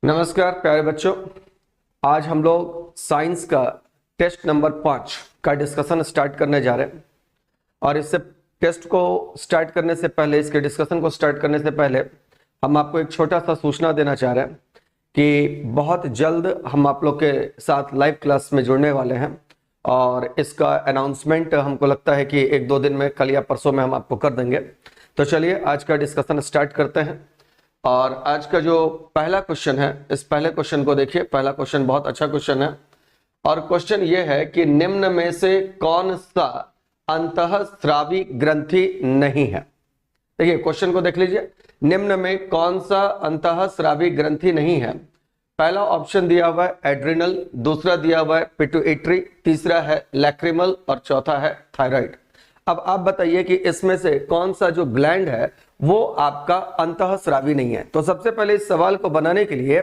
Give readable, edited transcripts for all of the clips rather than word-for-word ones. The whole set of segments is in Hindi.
नमस्कार प्यारे बच्चों। आज हम लोग साइंस का टेस्ट नंबर 5 का डिस्कशन स्टार्ट करने जा रहे हैं। और इससे टेस्ट को स्टार्ट करने से पहले, इसके डिस्कशन को स्टार्ट करने से पहले हम आपको एक छोटा सा सूचना देना चाह रहे हैं कि बहुत जल्द हम आप लोग के साथ लाइव क्लास में जुड़ने वाले हैं। और इसका अनाउंसमेंट हमको लगता है कि 1-2 दिन में, कल या परसों में हम आपको कर देंगे। तो चलिए आज का डिस्कशन स्टार्ट करते हैं। और आज का जो पहला क्वेश्चन है, इस पहले क्वेश्चन को देखिए। पहला क्वेश्चन बहुत अच्छा क्वेश्चन है और क्वेश्चन ये है कि निम्न में से कौन सा अंतःस्रावी ग्रंथि नहीं है। देखिए क्वेश्चन को देख लीजिए, निम्न में कौन सा अंतःस्रावी ग्रंथि नहीं है। पहला ऑप्शन दिया हुआ है एड्रिनल, दूसरा दिया हुआ है पिट्यूटरी, तीसरा है लैक्रिमल और चौथा है थायराइड। अब आप बताइए कि इसमें से कौन सा जो ग्लैंड है वो आपका अंतःस्रावी नहीं है। तो सबसे पहले इस सवाल को बनाने के लिए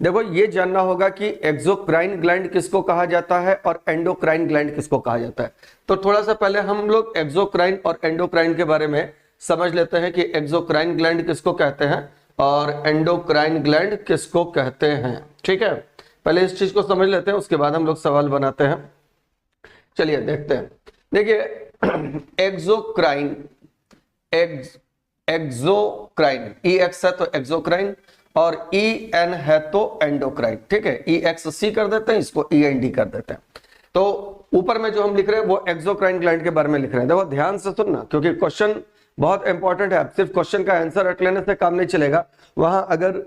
देखो ये जानना होगा कि एक्सोक्राइन ग्लैंड किसको कहा जाता है और एंडोक्राइन ग्लैंड किसको कहा जाता है। तो थोड़ा सा पहले हम लोग एक्सोक्राइन और एंडोक्राइन के बारे में समझ लेते हैं कि एक्सोक्राइन ग्लैंड किसको कहते हैं और एंडोक्राइन ग्लैंड किसको कहते हैं। ठीक है, पहले इस चीज को समझ लेते हैं, उसके बाद हम लोग सवाल बनाते हैं। चलिए देखते हैं। देखिए एक्सोक्राइन, एक्सोक्राइन EX है तो एक्सोक्राइन और EN है तो एंडोक्राइन। ठीक है, EXC कर देते हैं, इसको END कर देते हैं। तो ऊपर में जो हम लिख रहे हैं वो एक्सोक्राइन ग्लैंड के बारे में लिख रहे हैं। देखो ध्यान से सुनना, क्योंकि क्वेश्चन बहुत इंपॉर्टेंट है। आप सिर्फ क्वेश्चन का आंसर रट लेने से काम नहीं चलेगा, वहां अगर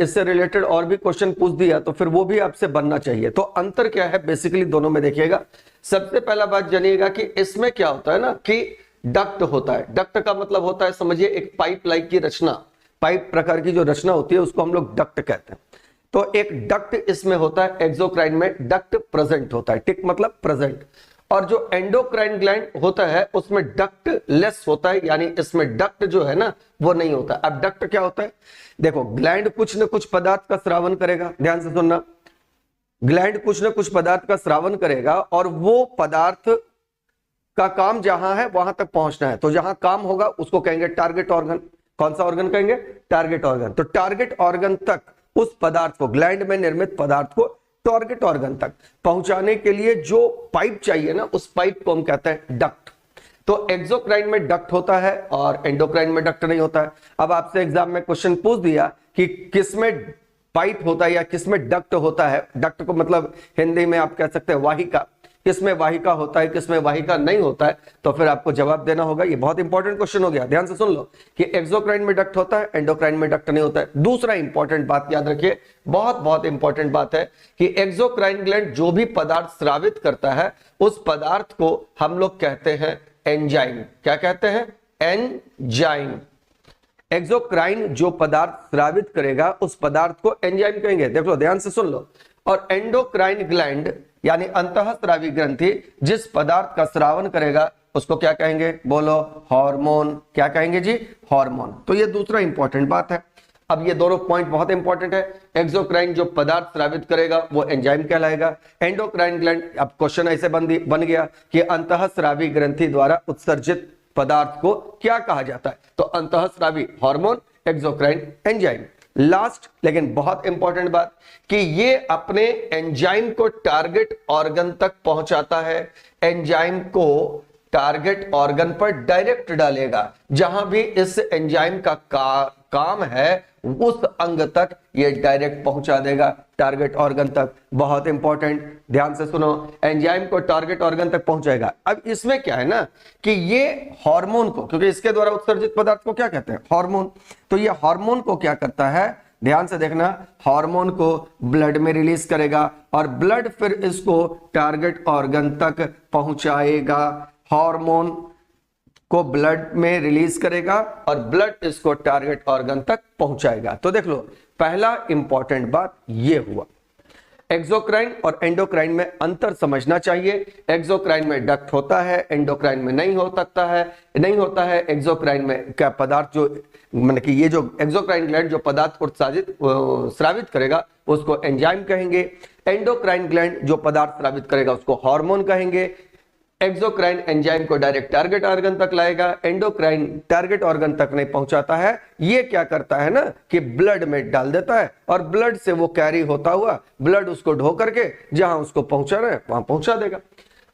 इससे रिलेटेड और भी क्वेश्चन पूछ दिया तो फिर वो भी आपसे बनना चाहिए। तो अंतर क्या है बेसिकली दोनों में देखिएगा। सबसे पहला बात जानिएगा कि इसमें क्या होता है ना कि डक्ट होता है। डक्ट का मतलब होता है, समझिए एक पाइप लाइक की रचना, पाइप प्रकार की जो रचना होती है उसको हम लोग डक्ट कहते हैं। तो एक डक्ट इसमें होता है, एक्सोक्राइन में डक्ट प्रेजेंट होता है। टिक मतलब प्रेजेंट। और जो एंडोक्राइन ग्लैंड होता है उसमें डक्ट लेस होता है, यानी इसमें डक्ट जो है ना वो नहीं होता। अब डक्ट क्या होता है, देखो ग्लैंड कुछ न कुछ पदार्थ का स्रावन करेगा। ध्यान से सुनना, ग्लैंड कुछ न कुछ पदार्थ का स्रावन करेगा और वो पदार्थ का काम जहां है वहां तक पहुंचना है। तो जहां काम होगा उसको कहेंगे टारगेट ऑर्गन। कौन सा ऑर्गन कहेंगे? Target organ. तो टारगेट ऑर्गन तक उस पदार्थ को, ग्लैंड में निर्मित पदार्थ को टारगेट ऑर्गन तक पहुंचाने के लिए जो पाइप चाहिए ना, उस पाइप को हम कहते हैं डक्ट। तो एक्सोक्राइन में डक्ट होता है और एंडोक्राइन में डक्ट नहीं होता है। अब आपसे एग्जाम में क्वेश्चन पूछ दिया कि किसमें पाइप होता है या किसमें डक्ट होता है। डक्ट को मतलब हिंदी में आप कह सकते हैं वाहिका। किसमें वाहिका होता है, किसमें वाहिका नहीं होता है, तो फिर आपको जवाब देना होगा। ये बहुत इंपॉर्टेंट क्वेश्चन हो गया, ध्यान से सुन लो कि एक्सोक्राइन में डक्ट होता है, एंडोक्राइन में डक्ट नहीं होता है। दूसरा इंपॉर्टेंट बात याद रखिए, बहुत बहुत इंपॉर्टेंट बात है कि एक्सोक्राइन ग्लैंड जो भी पदार्थ स्रावित करता है उस पदार्थ को हम लोग कहते हैं एंजाइम। क्या कहते हैं? एंजाइम। एक्सोक्राइन जो पदार्थ स्रावित करेगा उस पदार्थ को एंजाइम कहेंगे। देख लो, ध्यान से सुन लो। और एंडोक्राइन ग्लैंड यानी अंतःस्रावी ग्रंथि जिस पदार्थ का स्रावन करेगा उसको क्या कहेंगे? बोलो, हार्मोन। क्या कहेंगे जी? हार्मोन। तो ये दूसरा इंपॉर्टेंट बात है। अब ये दोनों पॉइंट बहुत इंपॉर्टेंट है। एक्सोक्राइन जो पदार्थ स्रावित करेगा वो एंजाइम कहलाएगा। एंडोक्राइन ग्लैंड, अब क्वेश्चन ऐसे बन गया कि अंतःस्रावी ग्रंथि द्वारा उत्सर्जित पदार्थ को क्या कहा जाता है? तो अंतःस्रावी हार्मोन, एक्सोक्राइन एंजाइम। लास्ट लेकिन बहुत इंपॉर्टेंट बात कि ये अपने एंजाइम को टारगेट ऑर्गन तक पहुंचाता है। एंजाइम को टारगेट ऑर्गन पर डायरेक्ट डालेगा। जहां भी इस एंजाइम का काम है उस अंग तक ये डायरेक्ट पहुंचा देगा, टारगेट ऑर्गन तक। बहुत इंपॉर्टेंट, ध्यान से सुनो, एंजाइम को टारगेट ऑर्गन तक पहुंचाएगा। अब इसमें क्या है ना कि ये हार्मोन को, क्योंकि इसके द्वारा उत्सर्जित पदार्थ को क्या कहते हैं? हार्मोन। तो ये हार्मोन को क्या करता है? ध्यान से देखना, हार्मोन को ब्लड में रिलीज करेगा और ब्लड फिर इसको टारगेट ऑर्गन तक पहुंचाएगा। हार्मोन को ब्लड में रिलीज करेगा और ब्लड इसको टारगेट ऑर्गन तक पहुंचाएगा। तो देख लो, पहला इंपॉर्टेंट बात ये हुआ। एक्सोक्राइन और एंडोक्राइन में अंतर समझना चाहिए। एक्सोक्राइन में डक्ट होता है, एंडोक्राइन में नहीं हो सकता है, नहीं होता है। एक्सोक्राइन में क्या पदार्थ जो मतलब कि ये जो एक्सोक्राइन ग्लैंड जो पदार्थ उत्सर्जित स्रावित करेगा उसको एंजाइम कहेंगे। एंडोक्राइन ग्लैंड जो पदार्थ स्रावित करेगा उसको हार्मोन कहेंगे। एक्सोक्राइन एंजाइम को डायरेक्ट टारगेट ऑर्गन तक लाएगा, एंडोक्राइन टारगेट ऑर्गन तक नहीं पहुंचाता है। ये क्या करता है ना कि ब्लड में डाल देता है और ब्लड से वो कैरी होता हुआ ब्लड उसको ढो करके जहां उसको पहुंचाना है वहां पहुंचा देगा।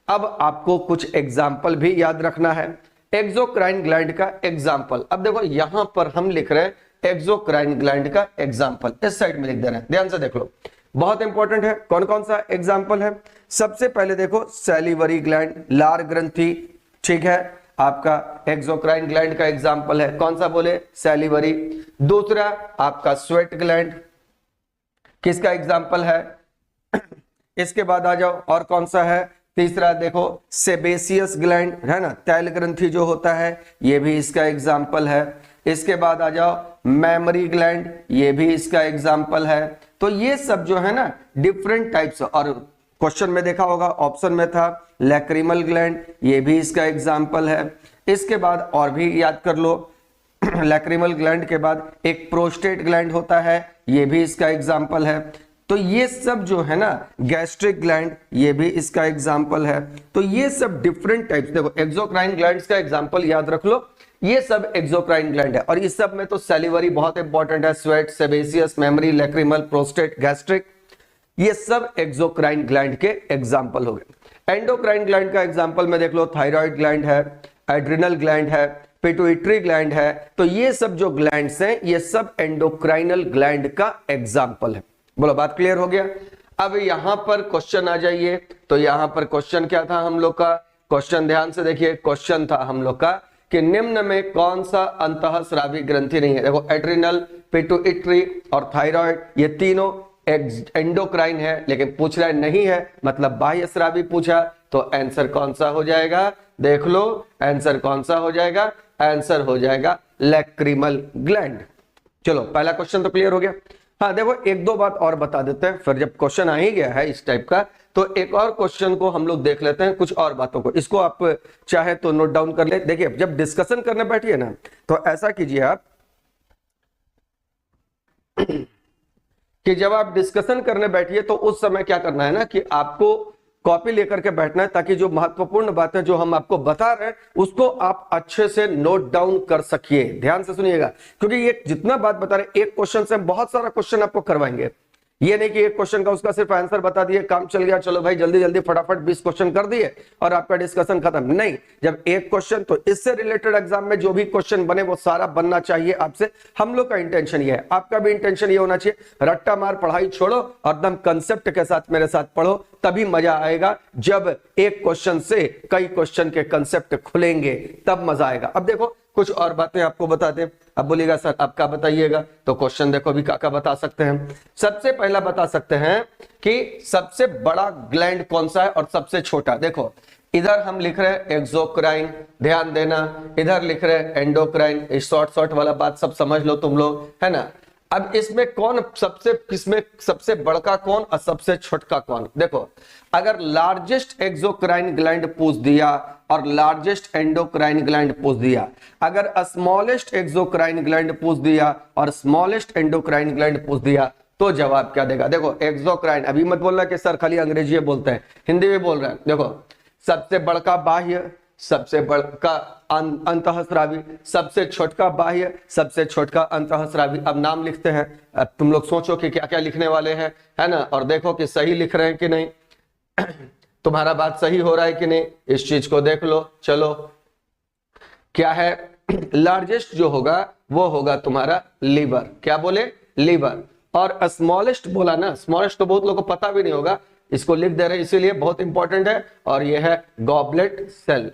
अब आपको कुछ एग्जाम्पल भी याद रखना है एक्सोक्राइन ग्लैंड का एग्जाम्पल। अब देखो यहां पर हम लिख रहे हैं एक्सोक्राइन ग्लैंड का एग्जाम्पल, इस साइड में लिख दे रहे हैं, ध्यान से देख लो, बहुत इंपॉर्टेंट है। कौन कौन सा एग्जाम्पल है? सबसे पहले देखो सैलिवरी ग्लैंड, लार ग्रंथि, ठीक है, आपका एक्सोक्राइन ग्लैंड का एग्जाम्पल है। कौन सा बोले? सैलिवरी। दूसरा आपका स्वेट ग्लैंड, किसका एग्जाम्पल है? इसके बाद आ जाओ और कौन सा है? तीसरा देखो सेबेसियस ग्लैंड, है ना, तैल ग्रंथि जो होता है, ये भी इसका एग्जाम्पल है। इसके बाद आ जाओ मेमरी ग्लैंड, ये भी इसका एग्जाम्पल है। तो ये सब जो है ना डिफरेंट टाइप्स, और क्वेश्चन में देखा होगा ऑप्शन में था लैक्रिमल ग्लैंड, ये भी इसका एग्जाम्पल है। इसके बाद और भी याद कर लो लैक्रिमल ग्लैंड के बाद एक प्रोस्टेट ग्लैंड होता है, ये भी इसका एग्जाम्पल है। तो ये सब जो है ना गैस्ट्रिक ग्लैंड, ये भी इसका एग्जाम्पल है। तो ये सब डिफरेंट टाइप्स, देखो एक्सोक्राइन ग्लैंड्स का एग्जाम्पल याद रख लो, ये सब एक्सोक्राइन ग्लैंड है। और इस सब में तो सैलिवरी बहुत इंपॉर्टेंट है, sweat, sebaceous, memory, lacrimal, prostate, gastric, ये सब एक्सोक्राइन ग्लैंड के एग्जाम्पल हो गए। एंडोक्राइन ग्लैंड का एग्जाम्पल में देख लो थायराइड ग्लैंड है, एड्रिनल ग्लैंड है, पिट्यूटरी ग्लैंड है। तो ये सब जो ग्लैंड्स हैं ये सब एंडोक्राइनल ग्लैंड का एग्जाम्पल है। बोलो बात क्लियर हो गया? अब यहां पर क्वेश्चन आ जाइए। तो यहां पर क्वेश्चन क्या था हम लोग का? क्वेश्चन ध्यान से देखिए, क्वेश्चन था हम लोग का कि निम्न में कौन सा अंतःस्रावी ग्रंथि नहीं है? देखो एड्रिनल, पिट्यूटरी और थायराइड ये तीनों एंडोक्राइन है, लेकिन पूछ रहा है नहीं है, मतलब बाह्य स्रावी पूछा। तो आंसर कौन सा हो जाएगा? देख लो आंसर कौन सा हो जाएगा? आंसर हो जाएगा लैक्रिमल ग्लैंड। चलो पहला क्वेश्चन तो क्लियर हो गया। हाँ देखो एक दो बात और बता देते हैं, फिर जब क्वेश्चन आ ही गया है इस टाइप का तो एक और क्वेश्चन को हम लोग देख लेते हैं, कुछ और बातों को। इसको आप चाहे तो नोट डाउन कर ले। देखिए जब डिस्कशन करने बैठिए ना तो ऐसा कीजिए आप कि जब आप डिस्कशन करने बैठिए तो उस समय क्या करना है ना कि आपको कॉपी लेकर के बैठना है, ताकि जो महत्वपूर्ण बातें जो हम आपको बता रहे हैं उसको आप अच्छे से नोट डाउन कर सकिए। ध्यान से सुनिएगा, क्योंकि ये जितना बात बता रहे एक क्वेश्चन से हम बहुत सारा क्वेश्चन आपको करवाएंगे। ये नहीं कि एक क्वेश्चन का उसका सिर्फ आंसर बता दिए, काम चल गया, चलो भाई जल्दी जल्दी फटाफट 20 क्वेश्चन कर दिए और आपका डिस्कशन खत्म। नहीं, जब एक क्वेश्चन तो इससे रिलेटेड एग्जाम में जो भी क्वेश्चन बने वो सारा बनना चाहिए आपसे। हम लोग का इंटेंशन ये है, आपका भी इंटेंशन ये होना चाहिए, रट्टा मार पढ़ाई छोड़ो और एकदम कंसेप्ट के साथ मेरे साथ पढ़ो, तभी मजा आएगा। जब एक क्वेश्चन से कई क्वेश्चन के कंसेप्ट खुलेंगे तब मजा आएगा। अब देखो कुछ और बातें आपको बताते हैं। अब बोलिएगा सर आप क्या बताइएगा? तो क्वेश्चन देखो भी क्या बता सकते हैं। सबसे पहला बता सकते हैं कि सबसे बड़ा ग्लैंड कौन सा है और सबसे छोटा। देखो इधर हम लिख रहे हैं एक्सोक्राइन, ध्यान देना, इधर लिख रहे हैं एंडोक्राइन। इस शॉर्ट वाला बात सब समझ लो तुम लोग, है ना। अब इसमें कौन किसमें सबसे बड़का कौन और सबसे छोटका कौन? देखो अगर लार्जेस्ट एक्सोक्राइन ग्लैंड पूछ दिया और लार्जेस्ट एंडोक्राइन ग्लैंड पूछ दिया, अगर स्मॉलेस्ट एक्सोक्राइन ग्लैंड पूछ दिया और स्मॉलेस्ट एंडोक्राइन ग्लैंड पूछ दिया तो जवाब क्या देगा? देखो एक्सोक्राइन, अभी मत बोलना कि सर खाली अंग्रेजी बोलते हैं, हिंदी में बोल रहे हैं। देखो सबसे बड़का बाह्य, सबसे बड़का अंतःस्रावी, सबसे छोटका बाह्य, सबसे छोटका अंतःस्रावी। अब नाम लिखते हैं, अब तुम लोग सोचो कि क्या क्या लिखने वाले हैं, है ना, और देखो कि सही लिख रहे हैं कि नहीं, तुम्हारा बात सही हो रहा है कि नहीं, इस चीज को देख लो। चलो क्या है? लार्जेस्ट जो होगा वो होगा तुम्हारा लीवर। क्या बोले? लीवर। और स्मॉलेस्ट बोला ना, स्मॉलेस्ट तो बहुत लोगों को पता भी नहीं होगा, इसको लिख दे रहे हैं इसीलिए बहुत इंपॉर्टेंट है, और यह है गॉबलेट सेल।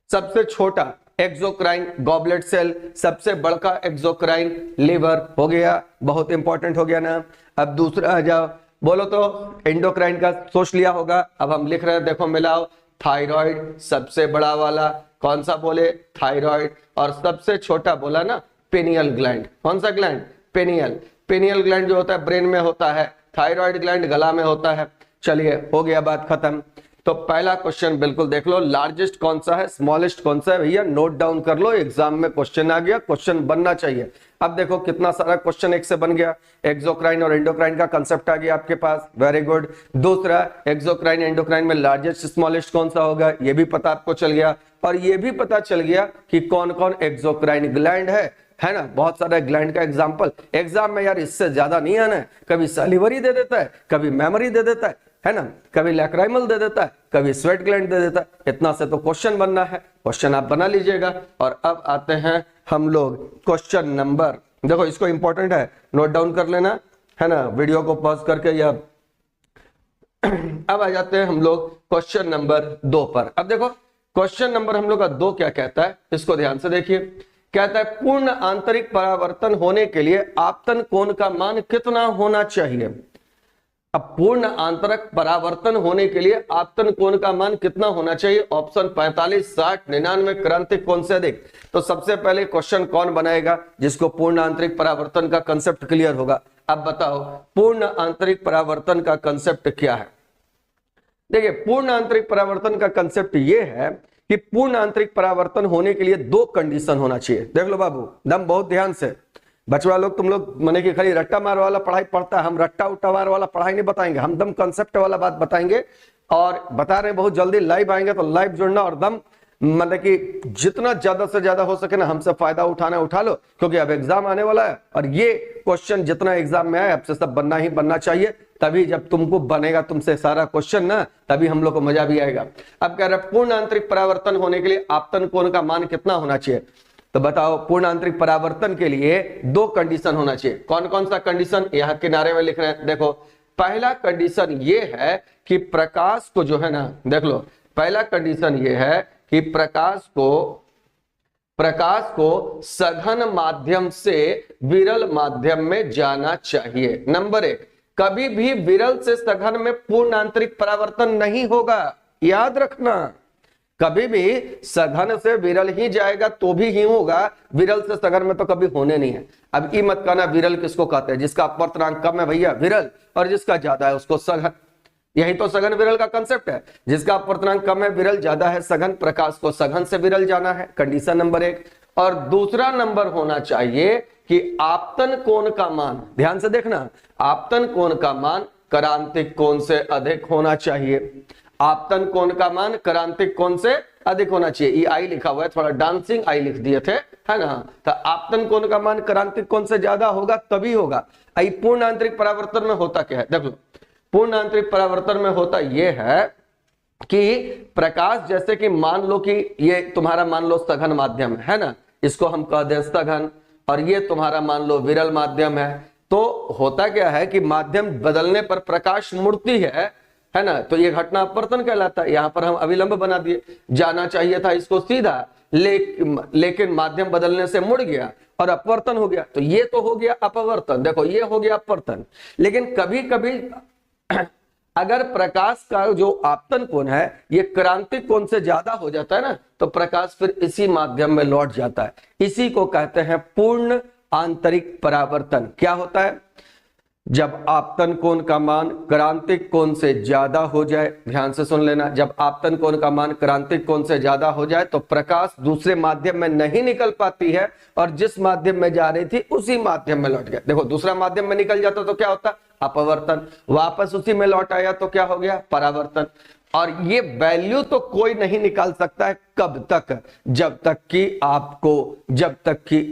सबसे छोटा एक्सोक्राइन गॉबलेट सेल, सबसे बड़का एक्सोक्राइन लीवर हो गया, बहुत इंपॉर्टेंट हो गया ना। अब दूसरा आ जाओ, बोलो तो एंडोक्राइन का सोच लिया होगा। अब हम लिख रहे हैं, देखो मिलाओ, थायराइड सबसे बड़ा वाला, कौन सा बोले? थायराइड। और सबसे छोटा बोला ना पेनियल ग्लैंड। कौन सा ग्लैंड? पेनियल। पेनियल ग्लैंड जो होता है ब्रेन में होता है, थायराइड ग्लैंड गला में होता है। चलिए हो गया बात खत्म। तो पहला क्वेश्चन बिल्कुल देख लो, लार्जेस्ट कौन सा है, स्मॉलेस्ट कौन सा है, भैया नोट डाउन कर लो, एग्जाम में क्वेश्चन आ गया, क्वेश्चन बनना चाहिए। अब देखो कितना सारा क्वेश्चन एक से बन गया, एक्सोक्राइन और एंडोक्राइन का कंसेप्ट आ गया आपके पास, वेरी गुड। दूसरा, एक्सोक्राइन एंडोक्राइन में लार्जेस्ट स्मॉलेस्ट कौन सा होगा, ये भी पता आपको चल गया। और ये भी पता चल गया कि कौन कौन एक्सोक्राइन ग्लैंड है ना, बहुत सारे ग्लैंड का एग्जांपल एग्जाम में यार इससे ज्यादा नहीं आना है, कभी सैलिवरी दे देता है, कभी मेमोरी दे देता है ना, कभी लैक्राइमल दे देता है, कभी स्वेट ग्लैंड दे देता है। इतना से तो क्वेश्चन बनना है, क्वेश्चन आप बना लीजिएगा। और अब आते हैं हम लोग क्वेश्चन नंबर, देखो इसको इंपॉर्टेंट है, नोट डाउन कर लेना है ना, वीडियो को पॉज करके, या अब आ जाते हैं हम लोग क्वेश्चन नंबर 2 पर। अब देखो क्वेश्चन नंबर हम लोग का 2 क्या कहता है, इसको ध्यान से देखिए। कहता है पूर्ण आंतरिक परावर्तन होने के लिए आपतन कोण का मान कितना होना चाहिए। अब पूर्ण आंतरिक परावर्तन होने के लिए आपतन कोण का मान कितना होना चाहिए, ऑप्शन 45, 60, 99, क्रांतिक कोण से अधिक। तो सबसे पहले क्वेश्चन कौन बनाएगा जिसको पूर्ण आंतरिक परावर्तन का कंसेप्ट क्लियर होगा। अब बताओ पूर्ण आंतरिक परावर्तन का कंसेप्ट क्या है। देखिए पूर्ण आंतरिक परावर्तन का कंसेप्ट ये है कि पूर्ण आंतरिक परावर्तन होने के लिए 2 कंडीशन होना चाहिए। देख लो बाबू दम बहुत ध्यान से, बचवा लोग तुम लोग माने कि खाली रट्टा मार वाला पढ़ाई पढ़ता है, हम रट्टा उट्टा मार वाला पढ़ाई नहीं बताएंगे, हम दम कंसेप्ट वाला बात बताएंगे। और बता रहे बहुत जल्दी लाइव आएंगे, तो लाइव जुड़ना और दम मतलब कि जितना ज्यादा से ज्यादा हो सके ना हमसे फायदा उठाना उठा लो, क्योंकि अब एग्जाम आने वाला है और ये क्वेश्चन जितना एग्जाम में आए आपसे सब बनना ही बनना चाहिए, तभी जब तुमको बनेगा तुमसे सारा क्वेश्चन ना, तभी हम लोग को मजा भी आएगा। अब कह रहे पूर्ण आंतरिक परावर्तन होने के लिए आपतन कोण का मान कितना होना चाहिए। तो बताओ पूर्ण आंतरिक परावर्तन के लिए 2 कंडीशन होना चाहिए। कौन कौन सा कंडीशन, यहां किनारे में लिख रहे हैं, देखो पहला कंडीशन ये है कि प्रकाश को जो है ना, देख लो पहला कंडीशन ये है कि प्रकाश को सघन माध्यम से विरल माध्यम में जाना चाहिए। नंबर 1, कभी भी विरल से सघन में पूर्ण आंतरिक परावर्तन नहीं होगा, याद रखना। कभी भी सघन से विरल ही जाएगा तो भी ही होगा, विरल से सघन में तो कभी होने नहीं है। अब ये मत कहना विरल किसको कहते हैं, जिसका अपवर्तनांक कम है भैया विरल, और जिसका ज्यादा है उसको सघन। यही तो सघन विरल का कंसेप्ट है, जिसका अपवर्तनांक कम है विरल, ज्यादा है सघन, प्रकाश को सघन से विरल जाना है, कंडीशन नंबर 1। और दूसरा नंबर होना चाहिए कि आपतन कोण का मान, ध्यान से देखना, आपतन कोण का मान क्रांतिक कोण से अधिक होना चाहिए। आपतन कोण का मान क्रांतिक कोण से अधिक होना चाहिए। ये आई लिखा हुआ है, थोड़ा डांसिंग आई लिख दिए थे, है ना। तो आपतन कोण का मान क्रांतिक कोण से ज्यादा होगा तभी होगा। आई पूर्ण आंतरिक परावर्तन में होता क्या है, देख लो पूर्ण आंतरिक परावर्तन में होता यह है कि प्रकाश, जैसे कि मान लो कि ये तुम्हारा मान लो सघन माध्यम है ना, इसको हम कह दें सघन, और ये तुम्हारा मान लो विरल माध्यम है। तो होता क्या है कि माध्यम बदलने पर प्रकाश मुड़ती है ना, तो ये घटना अपवर्तन कहलाता है। यहां पर हम अविलंब बना दिए, जाना चाहिए था इसको सीधा, लेकिन माध्यम बदलने से मुड़ गया और अपवर्तन हो गया, तो ये तो हो गया अपवर्तन। देखो ये हो गया अपवर्तन। लेकिन कभी कभी अगर प्रकाश का जो आपतन कोण है ये क्रांतिक कोण से ज्यादा हो जाता है ना, तो प्रकाश फिर इसी माध्यम में लौट जाता है। इसी को कहते हैं पूर्ण आंतरिक परावर्तन। क्या होता है, जब आपतन कोण का मान क्रांतिक कोण से ज्यादा हो जाए, ध्यान से सुन लेना, जब आपतन कोण का मान क्रांतिक कोण से ज्यादा हो जाए तो प्रकाश दूसरे माध्यम में नहीं निकल पाती है, और जिस माध्यम में जा रही थी उसी माध्यम में लौट गया। देखो दूसरा माध्यम में निकल जाता तो क्या होता, अपवर्तन, वापस उसी में लौट आया तो क्या हो गया, परावर्तन। और ये वैल्यू तो कोई नहीं निकाल सकता है, कब तक, जब तक कि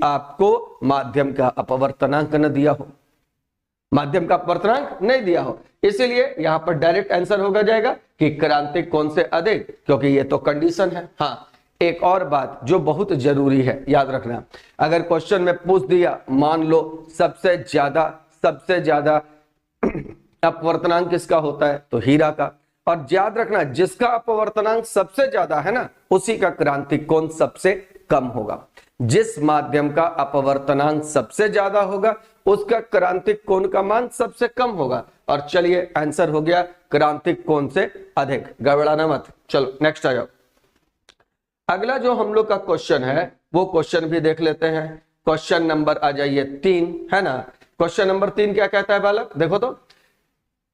आपको माध्यम का अपवर्तनांक न दिया हो, माध्यम का अपवर्तनांक नहीं दिया हो। इसीलिए यहां पर डायरेक्ट आंसर होगा जाएगा कि क्रांतिक कोण से अधिक, क्योंकि ये तो कंडीशन है। हाँ, एक और बात जो बहुत जरूरी है याद रखना, अगर क्वेश्चन में पूछ दिया मान लो सबसे ज्यादा अपवर्तनांक किसका होता है, तो हीरा का। और याद रखना जिसका अपवर्तनांक सबसे ज्यादा है ना, उसी का क्रांतिक कोण सबसे कम होगा। जिस माध्यम का अपवर्तनांक सबसे ज्यादा होगा उसका क्रांतिक कोण का मान सबसे कम होगा। और चलिए आंसर हो गया क्रांतिक कोण से अधिक, गड़बड़ाना मत। चलो नेक्स्ट आ जाओ। अगला जो हम लोग का क्वेश्चन है वो क्वेश्चन भी देख लेते हैं। क्वेश्चन नंबर आ जाइए 3, है ना। क्वेश्चन नंबर 3 क्या कहता है बालक, देखो तो,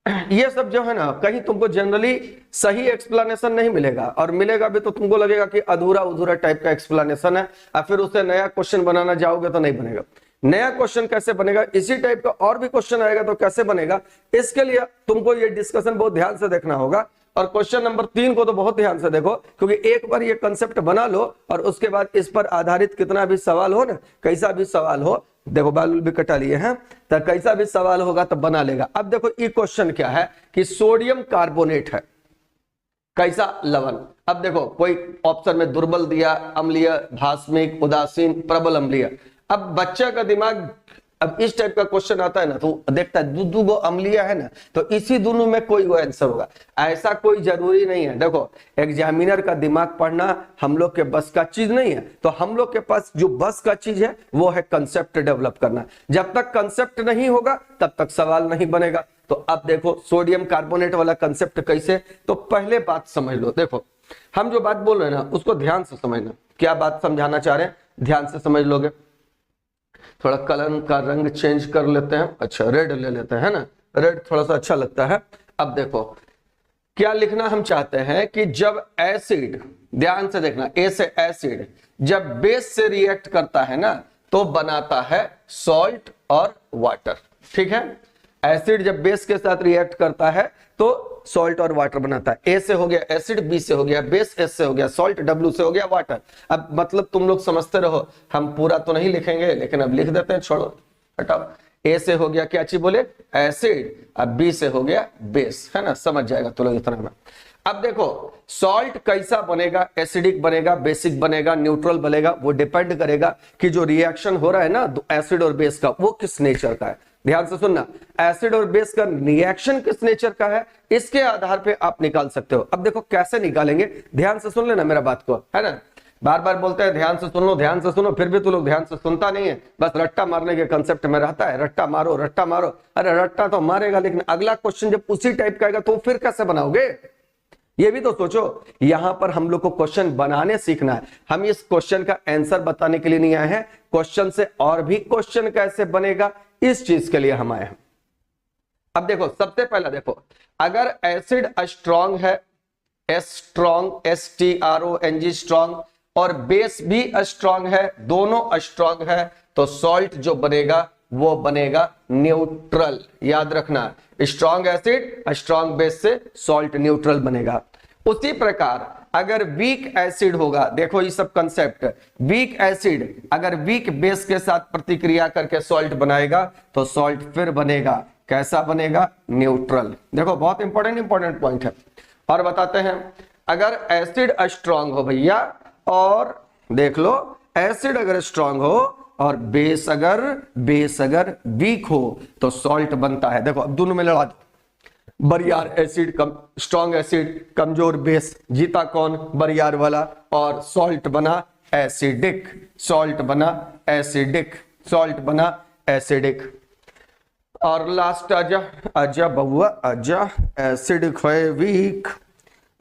ये सब जो है ना कहीं तुमको जनरली सही एक्सप्लेनेशन नहीं मिलेगा, और मिलेगा भी तो तुमको लगेगा कि अधूरा अधूरा टाइप का एक्सप्लेनेशन है, और फिर उसे नया क्वेश्चन बनाना जाओगे तो नहीं बनेगा। नया क्वेश्चन कैसे बनेगा, इसी टाइप का और भी क्वेश्चन आएगा तो कैसे बनेगा, इसके लिए तुमको ये डिस्कशन बहुत ध्यान से देखना होगा। और क्वेश्चन नंबर 3 को तो बहुत ध्यान से देखो, क्योंकि एक बार ये कंसेप्ट बना लो और उसके बाद इस पर आधारित कितना भी सवाल हो ना, कैसा भी सवाल हो, देखो बाल भी कटा लिए हैं, तो कैसा भी सवाल होगा तो बना लेगा। अब देखो ये क्वेश्चन क्या है कि सोडियम कार्बोनेट है, कैसा लवण। अब देखो कोई ऑप्शन में दुर्बल दिया, अम्लीय, भास्मिक, उदासीन, प्रबल अम्लीय। अब बच्चा का दिमाग अब इस टाइप का क्वेश्चन आता है ना तो देखता है दो गो अम्लीय है ना, तो इसी दोनों में कोई वो आंसर होगा, ऐसा कोई जरूरी नहीं है। देखो एग्जामिनर का दिमाग पढ़ना हम लोग के बस का चीज नहीं है, तो हम लोग के पास जो बस का चीज है वो है कंसेप्ट डेवलप करना। जब तक कंसेप्ट नहीं होगा तब तक सवाल नहीं बनेगा। तो अब देखो सोडियम कार्बोनेट वाला कंसेप्ट कैसे, तो पहले बात समझ लो। देखो हम जो बात बोल रहे हैं ना उसको ध्यान से समझना, क्या बात समझाना चाह रहे हैं ध्यान से समझ लोगे। थोड़ा कलर का रंग चेंज कर लेते हैं, अच्छा रेड ले लेते हैं ना, रेड थोड़ा सा अच्छा लगता है। अब देखो क्या लिखना हम चाहते हैं कि जब एसिड, ध्यान से देखना, ए से एसिड जब बेस से रिएक्ट करता है ना तो बनाता है सॉल्ट और वाटर, ठीक है। एसिड जब बेस के साथ रिएक्ट करता है तो सॉल्ट और वाटर बनाता है। ए से हो गया एसिड, बी से हो गया बेस, एस से हो गया सॉल्ट, डब्ल्यू से हो गया वाटर। अब मतलब तुम लोग समझते रहो, हम पूरा तो नहीं लिखेंगे लेकिन अब लिख देते हैं, छोड़ो हटाओ। ए से हो गया क्या चीज बोले, एसिड, अब बी से हो गया बेस, है ना, समझ जाएगा तो लोग इतना में। अब देखो सॉल्ट कैसा बनेगा, एसिडिक बनेगा, बेसिक बनेगा, न्यूट्रल बनेगा, वो डिपेंड करेगा कि जो रिएक्शन हो रहा है ना एसिड और बेस का वो किस नेचर का है। ध्यान से सुनना, एसिड और बेस का रिएक्शन किस नेचर का है इसके आधार पे आप निकाल सकते हो। अब देखो कैसे निकालेंगे, ध्यान से सुन लेना मेरा बात को, है ना। बार बार बोलते हैं ध्यान से सुन लो, ध्यान से सुनो, फिर भी तू लोग ध्यान से सुनता नहीं है, बस रट्टा मारने के कंसेप्ट में रहता है, रट्टा मारो रट्टा मारो। अरे रट्टा तो मारेगा लेकिन अगला क्वेश्चन जब उसी टाइप का आएगा तो फिर कैसे बनाओगे, ये भी तो सोचो। यहां पर हम लोग को क्वेश्चन बनाने सीखना है, हम इस क्वेश्चन का आंसर बताने के लिए नहीं आए हैं, क्वेश्चन से और भी क्वेश्चन कैसे बनेगा इस चीज के लिए हम आए हैं। अब देखो सबसे पहला देखो, अगर एसिड स्ट्रॉन्ग है, स्ट्रॉन्ग, STRONG स्ट्रॉन्ग, और बेस भी स्ट्रॉन्ग है, दोनों स्ट्रॉन्ग है, तो सॉल्ट जो बनेगा वो बनेगा न्यूट्रल। याद रखना, स्ट्रॉन्ग एसिड स्ट्रॉन्ग बेस से सॉल्ट न्यूट्रल बनेगा। उसी प्रकार अगर वीक एसिड होगा, देखो ये सब कंसेप्ट, वीक एसिड अगर वीक बेस के साथ प्रतिक्रिया करके सॉल्ट बनाएगा तो सॉल्ट फिर बनेगा कैसा बनेगा, न्यूट्रल। देखो बहुत इंपॉर्टेंट पॉइंट है। और बताते हैं अगर एसिड स्ट्रॉन्ग हो भैया, और देख लो एसिड अगर स्ट्रॉन्ग हो और बेस अगर वीक हो तो सॉल्ट बनता है। देखो अब दोनों में लड़ा दो, बरियार एसिड कम, स्ट्रॉन्ग एसिड, कमजोर बेस, जीता कौन, बरियार वाला, और सॉल्ट बना एसिडिक, सॉल्ट बना एसिडिक, सॉल्ट बना एसिडिक। और लास्ट आजा बउआ आजा, एसिड है वीक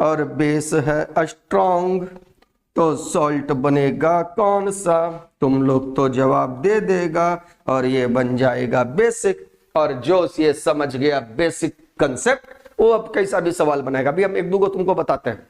और बेस है स्ट्रॉन्ग, तो सॉल्ट बनेगा कौन सा, तुम लोग तो जवाब दे देगा, और ये बन जाएगा बेसिक। और जो ये समझ गया बेसिक कंसेप्ट वो अब कैसा भी सवाल बनाएगा। अभी हम एक दो को तुमको बताते हैं,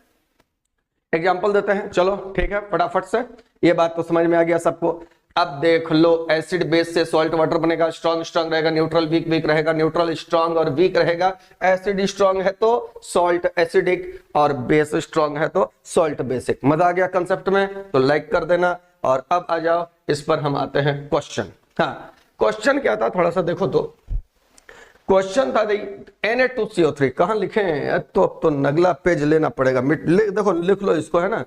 एग्जांपल देते हैं, चलो ठीक है फटाफट से, ये बात तो समझ में आ गया सबको। अब देख लो एसिड बेस से सॉल्ट वाटर बनेगा, स्ट्रॉन्ग स्ट्रॉन्ग रहेगा, न्यूट्रल वीक वीक रहेगा, न्यूट्रल स्ट्रॉन्ग और वीक रहेगा, एसिड स्ट्रॉन्ग है तो सॉल्ट एसिडिक, और बेस स्ट्रॉन्ग है तो सॉल्ट बेसिक। मजा आ गया कंसेप्ट में तो लाइक कर देना। और अब आ जाओ इस पर हम आते हैं क्वेश्चन। हाँ क्वेश्चन क्या था थोड़ा सा देखो, तो क्वेश्चन था Na2CO3 कहां लिखे हैं, तो अब तो नगला पेज लेना पड़ेगा, देखो लिख लो इसको, है ना,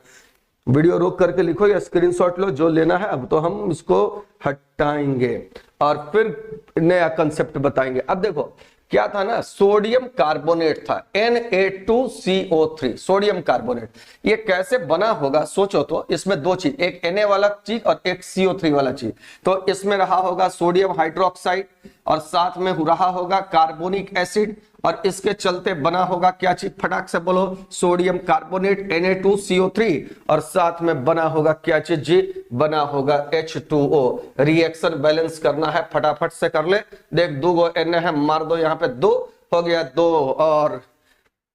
वीडियो रोक करके लिखो या स्क्रीनशॉट लो, जो लेना है। अब तो हम इसको हटाएंगे और फिर नया कंसेप्ट बताएंगे। अब देखो क्या था ना, सोडियम कार्बोनेट था, Na2CO3 सोडियम कार्बोनेट। ये कैसे बना होगा सोचो तो, इसमें दो चीज, एक Na वाला चीज और एक CO3 वाला चीज। तो इसमें रहा होगा सोडियम हाइड्रोक्साइड और साथ में रहा होगा कार्बोनिक एसिड और इसके चलते बना होगा क्या चीज, फटाक से बोलो, सोडियम कार्बोनेट Na2CO3 और साथ में बना होगा क्या चीज जी, बना होगा H2O। रिएक्शन बैलेंस करना है, फटाफट से कर ले। देख 2 Na है, मार दो यहाँ पे, 2 हो गया, 2 और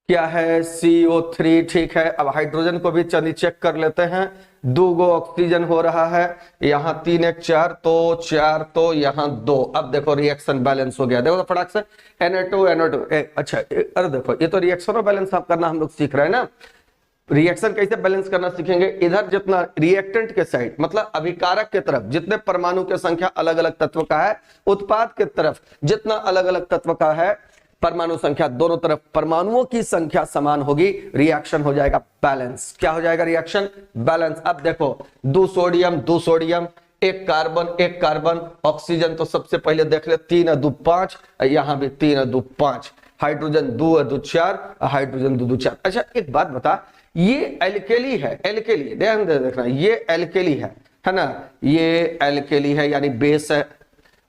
क्या है CO3, ठीक है। अब हाइड्रोजन को भी चलिए चेक कर लेते हैं, 2 ऑक्सीजन हो रहा है, यहाँ 3 1 4 तो 4 तो यहाँ 2। अब देखो रिएक्शन बैलेंस हो गया, देखो तो फटाक से Na2 अच्छा अरे देखो ये तो रिएक्शन बैलेंस आप करना हम लोग सीख रहे हैं ना। रिएक्शन कैसे बैलेंस करना सीखेंगे, इधर जितना रिएक्टेंट के साइड मतलब अभिकारक के तरफ जितने परमाणु की संख्या अलग अलग तत्व का है, उत्पाद के तरफ जितना अलग अलग तत्व का है परमाणु संख्या, दोनों तरफ परमाणुओं की संख्या समान होगी, रिएक्शन हो जाएगा बैलेंस। क्या हो जाएगा, रिएक्शन बैलेंस। अब देखो 2 sodium 2 sodium, 1 carbon 1 carbon, oxygen तो सबसे पहले देख ले 3 2 5, यहां भी 3 2 5, हाइड्रोजन 2 2 4, हाइड्रोजन 2 2 4। अच्छा एक बात बता, ये एल्केली है, एल्केली ध्यान दे देखना, ये एल्केली है ना, ये एल्केली है यानी बेस है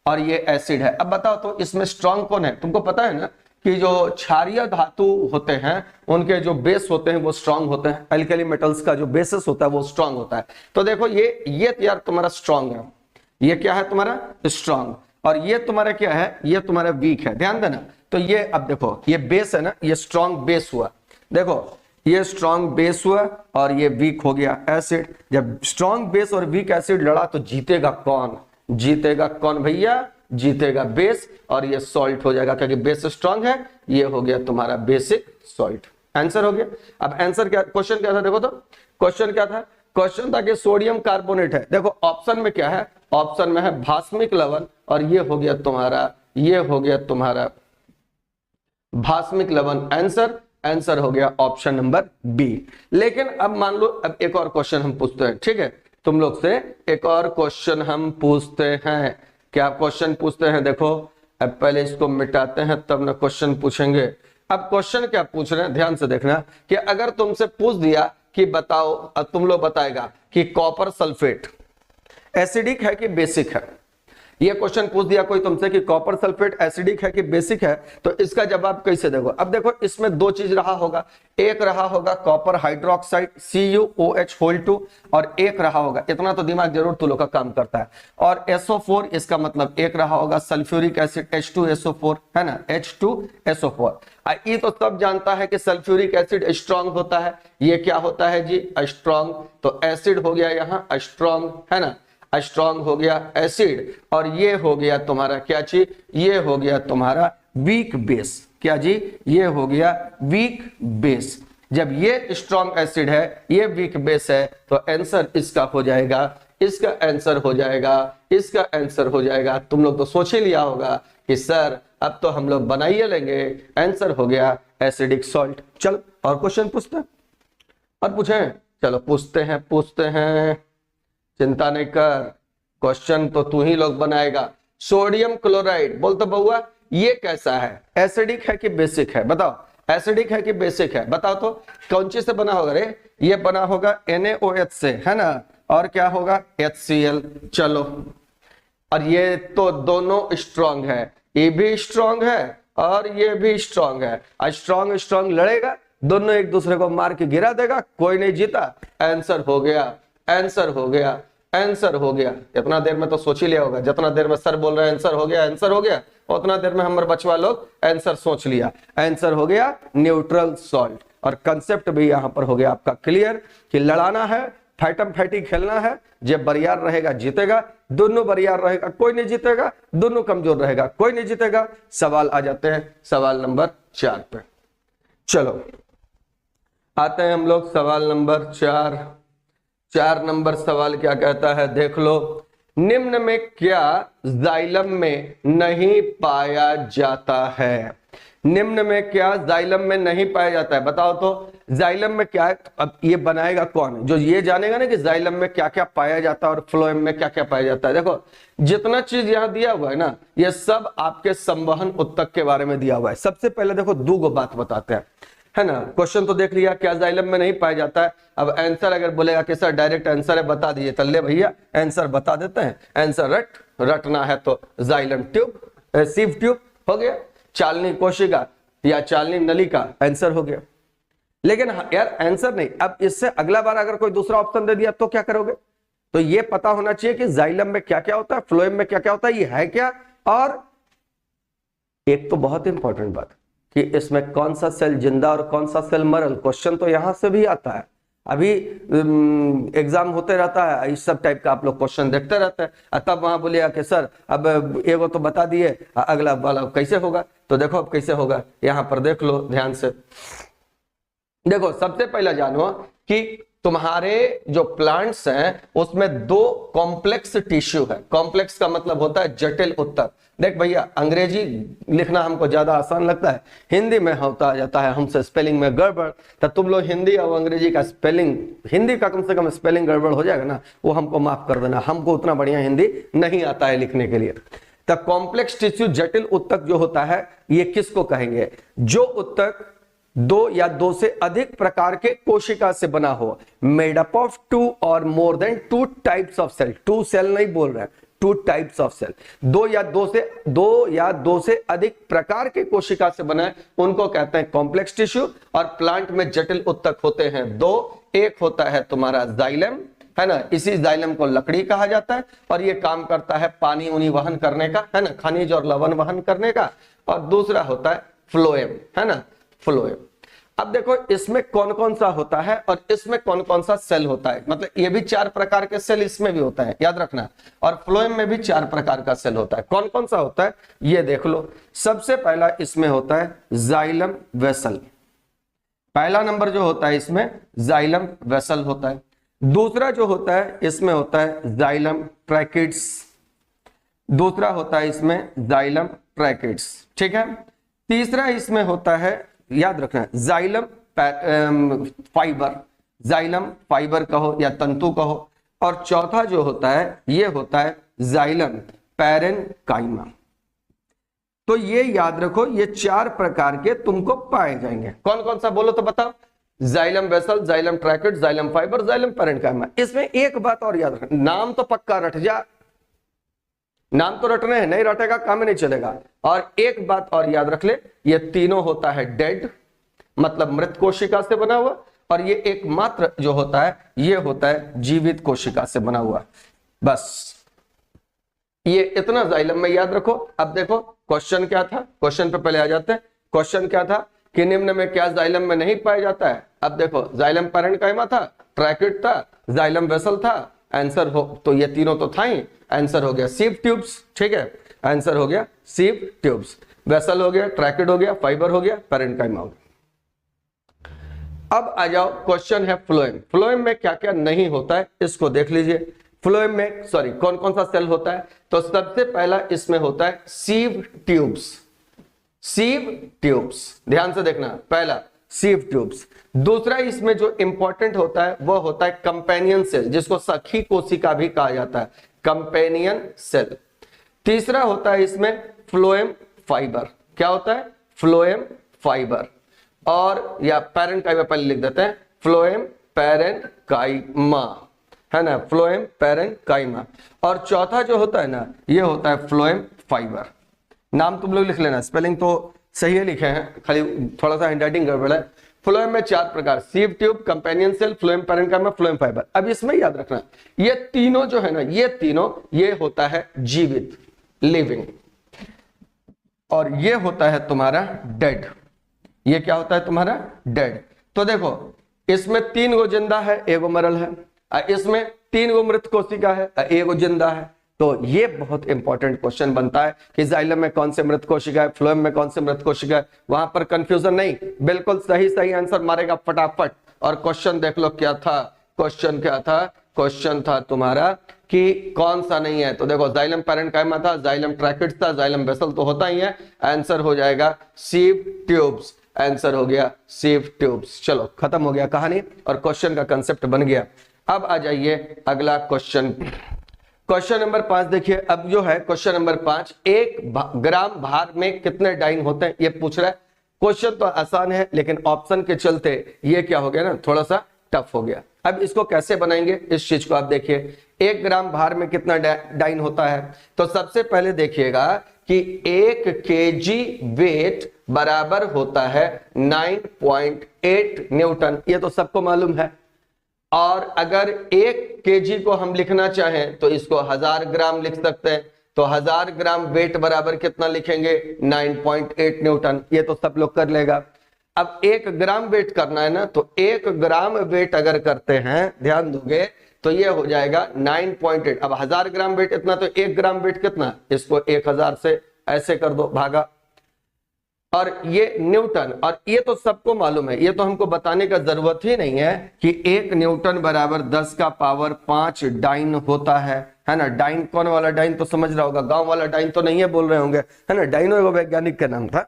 और ये एसिड है। अब बताओ तो इसमें स्ट्रांग कौन है, तुमको पता है ना कि जो क्षारीय धातु होते हैं उनके जो बेस होते हैं वो स्ट्रांग होते हैं, एल्कली मेटल्स का जो बेसिस होता है वो स्ट्रांग होता है। तो देखो ये यार तुम्हारा स्ट्रांग है, ये क्या है तुम्हारा स्ट्रांग, और ये तुम्हारा क्या है, ये तुम्हारा वीक है, ध्यान देना। तो ये अब देखो ये बेस है ना, ये स्ट्रांग बेस हुआ, देखो ये स्ट्रांग बेस हुआ और ये वीक हो गया एसिड। जब स्ट्रांग बेस और वीक एसिड लड़ा तो जीतेगा कौन, जीतेगा कौन भैया, जीतेगा बेस, और ये सॉल्ट हो जाएगा क्योंकि बेस स्ट्रांग है, ये हो गया तुम्हारा बेसिक सॉल्ट। आंसर हो गया। अब आंसर क्या, क्वेश्चन क्या था देखो तो, क्वेश्चन क्या था, क्वेश्चन था कि सोडियम कार्बोनेट है, देखो ऑप्शन में क्या है, ऑप्शन में है भास्मिक लवण, और ये हो गया तुम्हारा, ये हो गया तुम्हारा भास्मिक लवण। आंसर आंसर हो गया ऑप्शन नंबर बी। लेकिन अब मान लो अब एक और क्वेश्चन हम पूछते हैं, ठीक है, तुम लोग से एक और क्वेश्चन हम पूछते हैं। क्या क्वेश्चन पूछते हैं, देखो अब पहले इसको मिटाते हैं तब ना क्वेश्चन पूछेंगे। अब क्वेश्चन क्या पूछ रहे हैं ध्यान से देखना, कि अगर तुमसे पूछ दिया कि बताओ, अब तुम लोग बताएगा कि कॉपर सल्फेट एसिडिक है कि बेसिक है, ये क्वेश्चन पूछ दिया कोई तुमसे कि कॉपर सल्फेट एसिडिक है कि बेसिक है, तो इसका जवाब कैसे देखो। अब देखो इसमें 2 चीज रहा होगा, एक रहा होगा कॉपर हाइड्रोक्साइड CuOH2 और एक रहा होगा, इतना तो दिमाग जरूर तू लोग का काम करता है, और SO4, इसका मतलब एक रहा होगा सल्फ्यूरिक एसिड H2SO4 है ना, H2SO4। ये तो सब जानता है कि सल्फ्यूरिक एसिड स्ट्रांग होता है, ये क्या होता है जी स्ट्रांग, तो एसिड हो गया यहाँ स्ट्रांग है ना, स्ट्रांग हो गया एसिड, और ये हो गया तुम्हारा क्या चीज, ये हो गया तुम्हारा वीक बेस। क्या जी, ये हो गया वीक बेस। जब ये स्ट्रांग एसिड है ये वीक बेस है, तो आंसर इसका हो जाएगा, इसका आंसर हो जाएगा, इसका आंसर हो जाएगा। तुम लोग तो सोच ही लिया होगा कि सर अब तो हम लोग बनाइए लेंगे, आंसर हो गया एसिडिक सॉल्ट। चल और क्वेश्चन पूछते हैं, और पूछें, चलो पूछते हैं, चिंता नहीं कर, क्वेश्चन तो तू ही लोग बनाएगा। सोडियम क्लोराइड बोल तो बउआ, ये कैसा है, एसिडिक है कि बेसिक है, बताओ एसिडिक है कि बेसिक है, बताओ तो कौन चीज से बना होगा रे, ये बना होगा NaOH से है ना, और क्या होगा HCl। चलो, और ये तो दोनों स्ट्रांग है, ये भी स्ट्रांग है और ये भी स्ट्रांग है, स्ट्रांग स्ट्रांग लड़ेगा, दोनों एक दूसरे को मार के गिरा देगा, कोई नहीं जीता। आंसर हो गया, आंसर हो गया, आंसर हो गया। इतना देर में तो सोच ही लिया होगा, जितना देर में सर बोल रहे हैं आंसर हो गया, आंसर हो गया, उतना देर में हमारे बचवा लोग आंसर सोच लिया। आंसर हो गया न्यूट्रल सॉल्ट, और कंसेप्ट भी यहां पर हो गया आपका क्लियर कि लड़ाना है, फाइटम फाइटी खेलना है, जब बरियार रहेगा जीतेगा, दोनों बरियार रहेगा कोई नहीं जीतेगा, दोनों कमजोर रहेगा कोई नहीं जीतेगा। सवाल आ जाते हैं सवाल नंबर 4 पे। चलो आते हैं हम लोग सवाल नंबर 4 नंबर सवाल क्या कहता है, देख लो, निम्न में क्या जाइलम में नहीं पाया जाता है, निम्न में क्या जाइलम में नहीं पाया जाता है, बताओ तो जाइलम में क्या है। अब ये बनाएगा कौन, जो ये जानेगा ना कि जाइलम में क्या क्या पाया जाता है और फ्लोएम में क्या क्या पाया जाता है। देखो जितना चीज यहाँ दिया हुआ है ना, ये सब आपके संवहन उत्तक के बारे में दिया हुआ है। सबसे पहले देखो 2 बात बताते हैं, है ना, क्वेश्चन तो देख लिया क्या जाइलम में नहीं पाया जाता है। अब आंसर अगर बोलेगा कि सर डायरेक्ट आंसर है बता दीजिए, तो ले भैया आंसर बता देते हैं। आंसर रटना है तो जाइलम ट्यूब, सीव ट्यूब हो गया, चालनी कोशिका, या चालनी नली का, आंसर हो गया। लेकिन यार आंसर नहीं, अब इससे अगला बार अगर कोई दूसरा ऑप्शन दे दिया तो क्या करोगे? तो ये पता होना चाहिए कि जाइलम में क्या क्या होता है, फ्लोएम में क्या क्या होता है, ये है क्या। और एक तो बहुत इंपॉर्टेंट बात कि इसमें कौन सा सेल जिंदा और कौन सा सेल मरल, क्वेश्चन तो यहां से भी आता है। अभी एग्जाम होते रहता है, इस सब टाइप का आप लोग क्वेश्चन देखते रहते हैं, तब वहां बोलिएगा कि सर अब एगो तो बता दिए, अगला वाला कैसे होगा। तो देखो अब कैसे होगा, यहां पर देख लो ध्यान से। देखो सबसे पहला जानो कि तुम्हारे जो प्लांट्स हैं उसमें दो कॉम्प्लेक्स टिश्यू है। कॉम्प्लेक्स का मतलब होता है जटिल उत्तक। देख भैया, अंग्रेजी लिखना हमको ज्यादा आसान लगता है, हिंदी में होता जाता है हमसे स्पेलिंग में गड़बड़। तो तुम लोग हिंदी और अंग्रेजी का स्पेलिंग, हिंदी का कम से कम स्पेलिंग गड़बड़ हो जाएगा ना, वो हमको माफ कर देना, हमको उतना बढ़िया हिंदी नहीं आता है लिखने के लिए। तो कॉम्प्लेक्स टिश्यू जटिल उत्तक जो होता है, ये किसको कहेंगे? जो उत्तक दो या दो से अधिक प्रकार के कोशिका से बना हो, मेड अप ऑफ 2 और more than 2 types of cell. 2 cell नहीं बोल रहे हैं, 2 टाइप्स ऑफ सेल। दो या दो से अधिक प्रकार के कोशिका से बना है, उनको कहते हैं कॉम्प्लेक्स टिश्यू। और प्लांट में जटिल उत्तक होते हैं दो, एक होता है तुम्हारा जाइलम, है ना, इसी जाइलम को लकड़ी कहा जाता है, और ये काम करता है पानी उनी वहन करने का, है ना, खनिज और लवण वहन करने का। और दूसरा होता है फ्लोएम, है ना, फ्लोएम। अब देखो इसमें कौन कौन सा होता है और इसमें कौन कौन सा सेल होता है, मतलब ये भी 4 प्रकार के सेल इसमें भी होता है, याद रखना। और फ्लोएम में भी 4 प्रकार का सेल होता है। कौन कौन सा होता है ये देख लो। सबसे पहला इसमें होता है जाइलम वेसल। पहला नंबर जो होता है इसमें जाइलम वेसल होता है। दूसरा जो होता है इसमें होता है जाइलम ट्रैकिड्स। दूसरा होता है इसमें जाइलम ट्रैकिड्स, ठीक है। तीसरा इसमें होता है, याद रखना, जाइलम फाइबर, जाइलम फाइबर कहो या तंतु कहो। और चौथा जो होता है ये होता है जाइलम पैरेनकाइमा। तो ये याद रखो, ये 4 प्रकार के तुमको पाए जाएंगे। कौन कौन सा बोलो तो बताओ? Xylem vessel, xylem tracheid, xylem fibre, xylem parenchyma. इसमें एक बात और याद रखना, नाम तो पक्का रट जा, नाम तो रटने हैं, नहीं रटेगा काम नहीं चलेगा। और एक बात और याद रख ले, ये तीनों होता है डेड, मतलब मृत कोशिका से बना हुआ। और ये एकमात्र जो होता है ये होता है जीवित कोशिका से बना हुआ। बस ये इतना जाइलम में याद रखो। अब देखो क्वेश्चन क्या था, क्वेश्चन पे पहले आ जाते हैं। क्वेश्चन क्या था कि निम्न में क्या जाइलम में नहीं पाया जाता है। अब देखो जाइलम पैरेनकाइमा था, ट्रैकिड था, जाइलम वेसल था, आंसर हो तो ये तीनों तो था ही, आंसर हो गया सीव ट्यूब्स, ठीक है, आंसर हो गया सीव ट्यूब्स। वेसल हो गया, ट्रैकिड हो गया, फाइबर हो गया, पैरेनकाइमा हो गया। अब आ जाओ, क्वेश्चन है फ्लोएम। फ्लोएम में क्या क्या नहीं होता है इसको देख लीजिए। फ्लोएम में कौन कौन सा सेल होता है? तो सबसे पहला इसमें होता है सीव ट्यूब्स। सीव ट्यूब्स, ध्यान से देखना, पहला सीव ट्यूब्स। दूसरा इसमें जो इंपॉर्टेंट होता है वह होता है कंपेनियन सेल, जिसको सखी कोशिका भी कहा जाता है, कंपेनियन सेल। तीसरा होता है इसमें फ्लोएम फाइबर। क्या होता है? Phloem fibre. और या पैरेनकाइमा पहले लिख देते हैं, फ्लोएम पैरेनकाइमा, है ना, फ्लोएम पैरेनकाइमा। और चौथा जो होता है ना ये होता है फ्लोएम फाइबर। नाम तुम लोग लिख लेना, स्पेलिंग तो सही है लिखे हैं, खाली थोड़ा सा हैंडराइटिंग गड़बड़ है। फ्लोएम में 4 प्रकार, sieve tube, companion cell, phloem parenchyma, phloem fibre. अब इसमें याद रखना ये तीनों जो है ना, ये तीनों ये होता है जीवित, लिविंग, और ये होता है तुम्हारा डेड। ये क्या होता है तुम्हारा? डेड। तो देखो इसमें 3 गो जिंदा है, एगो मरल है, इसमें 3 गो मृत कोशिका है, एगो जिंदा है। तो ये बहुत इंपॉर्टेंट क्वेश्चन बनता है कि जाइलम में कौन से मृत कोशिका है, फ्लोएम में कौन से मृत कोशिका है। वहां पर कंफ्यूजन नहीं, बिल्कुल सही आंसर मारेगा फटाफट। और क्वेश्चन देख लो क्या था, क्वेश्चन क्या था? क्वेश्चन था तुम्हारा कि कौन सा नहीं है। तो देखो जाइलम पैरेनकाइमा था, जाइलम ट्रैकिड था, जाइलम वेसल तो होता ही है, आंसर हो जाएगा सीव ट्यूब्स, आंसर हो गया सीव ट्यूब्स। चलो खत्म हो गया कहानी और क्वेश्चन का कंसेप्ट बन गया। अब आ जाइए अगला क्वेश्चन, क्वेश्चन नंबर 5 देखिए। अब जो है क्वेश्चन नंबर 5, 1 ग्राम भार में कितने डाइन होते हैं ये पूछ रहा है। क्वेश्चन तो आसान है लेकिन ऑप्शन के चलते ये क्या हो गया ना, थोड़ा सा टफ हो गया। अब इसको कैसे बनाएंगे इस चीज को आप देखिए। 1 ग्राम भार में कितना डाइन होता है? तो सबसे पहले देखिएगा कि 1 केजी वेट बराबर होता है 9.8 न्यूटन, ये तो सबको मालूम है। और अगर 1 केजी को हम लिखना चाहें तो इसको 1000 ग्राम लिख सकते हैं, तो 1000 ग्राम वेट बराबर कितना लिखेंगे 9.8 न्यूटन, ये तो सब लोग कर लेगा। अब 1 ग्राम वेट करना है ना, तो 1 ग्राम वेट अगर करते हैं, ध्यान दोगे तो ये हो जाएगा 9.8। अब 1000 ग्राम वेट इतना, तो 1 ग्राम वेट कितना, इसको 1000 से ऐसे कर दो भागा, और ये न्यूटन। और ये तो सबको मालूम है, ये तो हमको बताने का जरूरत ही नहीं है कि 1 न्यूटन बराबर 10 का पावर 5 डाइन होता है ना। डाइन कौन वाला डाइन तो समझ रहा होगा, गांव वाला डाइन तो नहीं है बोल रहे होंगे, है ना। डाइनो एगो वैज्ञानिक का नाम था,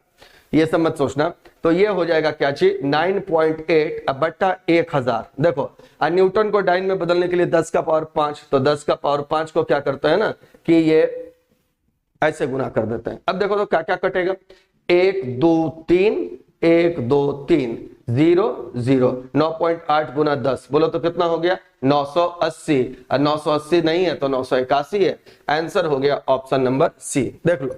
ये सब मत सोचना। तो ये हो जाएगा क्या चीज 9.8 अब बट्टा 1000। देखो न्यूटन को डाइन में बदलने के लिए 10 का पावर 5, तो 10 का पावर 5 को क्या करते हैं ना कि ये ऐसे गुना कर देते हैं। अब देखो तो क्या क्या कटेगा, 1 2 3 1 2 3 0 0, 9.8 गुना 10 बोलो तो कितना हो गया 980। 980 नहीं है तो 981 है। आंसर हो गया ऑप्शन नंबर सी। देख लो,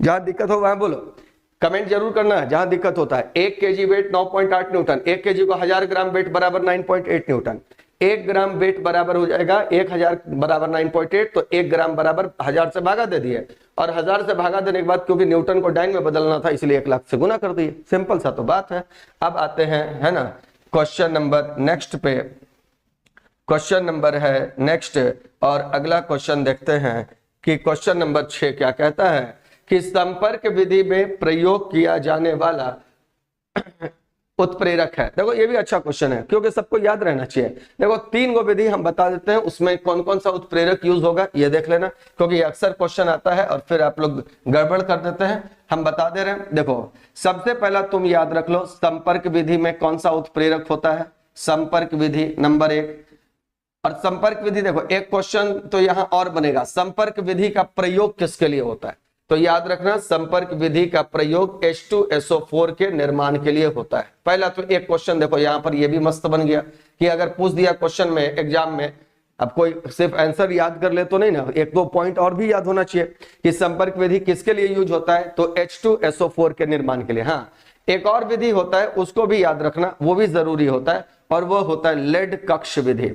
जहां दिक्कत हो वहां बोलो, कमेंट जरूर करना है जहां दिक्कत होता है। 1 केजी वेट 9.8 न्यूटन, 1 केजी को 1000 ग्राम वेट बराबर 9.8 न्यूटन। 1 ग्राम वेट बराबर हो जाएगा 1000 बराबर 9.8, तो 1 ग्राम बराबर 1000 से भागा दे दिए, और 1000 से भागा देने के बाद क्योंकि न्यूटन को डाइन में बदलना था इसलिए 1 लाख से गुना कर दिए। सिंपल सा तो बात है। अब आते हैं, है ना, क्वेश्चन नंबर नेक्स्ट पे। क्वेश्चन नंबर है नेक्स्ट, और अगला क्वेश्चन देखते हैं कि क्वेश्चन नंबर 6 क्या कहता है कि संपर्क विधि में प्रयोग किया जाने वाला उत्प्रेरक है। देखो ये भी अच्छा क्वेश्चन है क्योंकि सबको याद रहना चाहिए। देखो 3 गो विधि हम बता देते हैं, उसमें कौन कौन सा उत्प्रेरक यूज होगा ये देख लेना, क्योंकि अक्सर क्वेश्चन आता है और फिर आप लोग गड़बड़ कर देते हैं। हम बता दे रहे हैं, देखो सबसे पहला तुम याद रख लो संपर्क विधि में कौन सा उत्प्रेरक होता है, संपर्क विधि नंबर 1। और संपर्क विधि देखो एक क्वेश्चन तो यहां और बनेगा, संपर्क विधि का प्रयोग किसके लिए होता है, तो याद रखना संपर्क विधि का प्रयोग H2SO4 के निर्माण के लिए होता है। पहला तो एक क्वेश्चन देखो यहां पर ये भी मस्त बन गया कि अगर पूछ दिया क्वेश्चन में एग्जाम में, अब कोई सिर्फ आंसर याद कर ले तो नहीं ना, 1-2 पॉइंट और भी याद होना चाहिए कि संपर्क विधि किसके लिए यूज होता है, तो H2SO4 के निर्माण के लिए। हाँ, एक और विधि होता है उसको भी याद रखना, वो भी जरूरी होता है, और वो होता है लेड कक्ष विधि।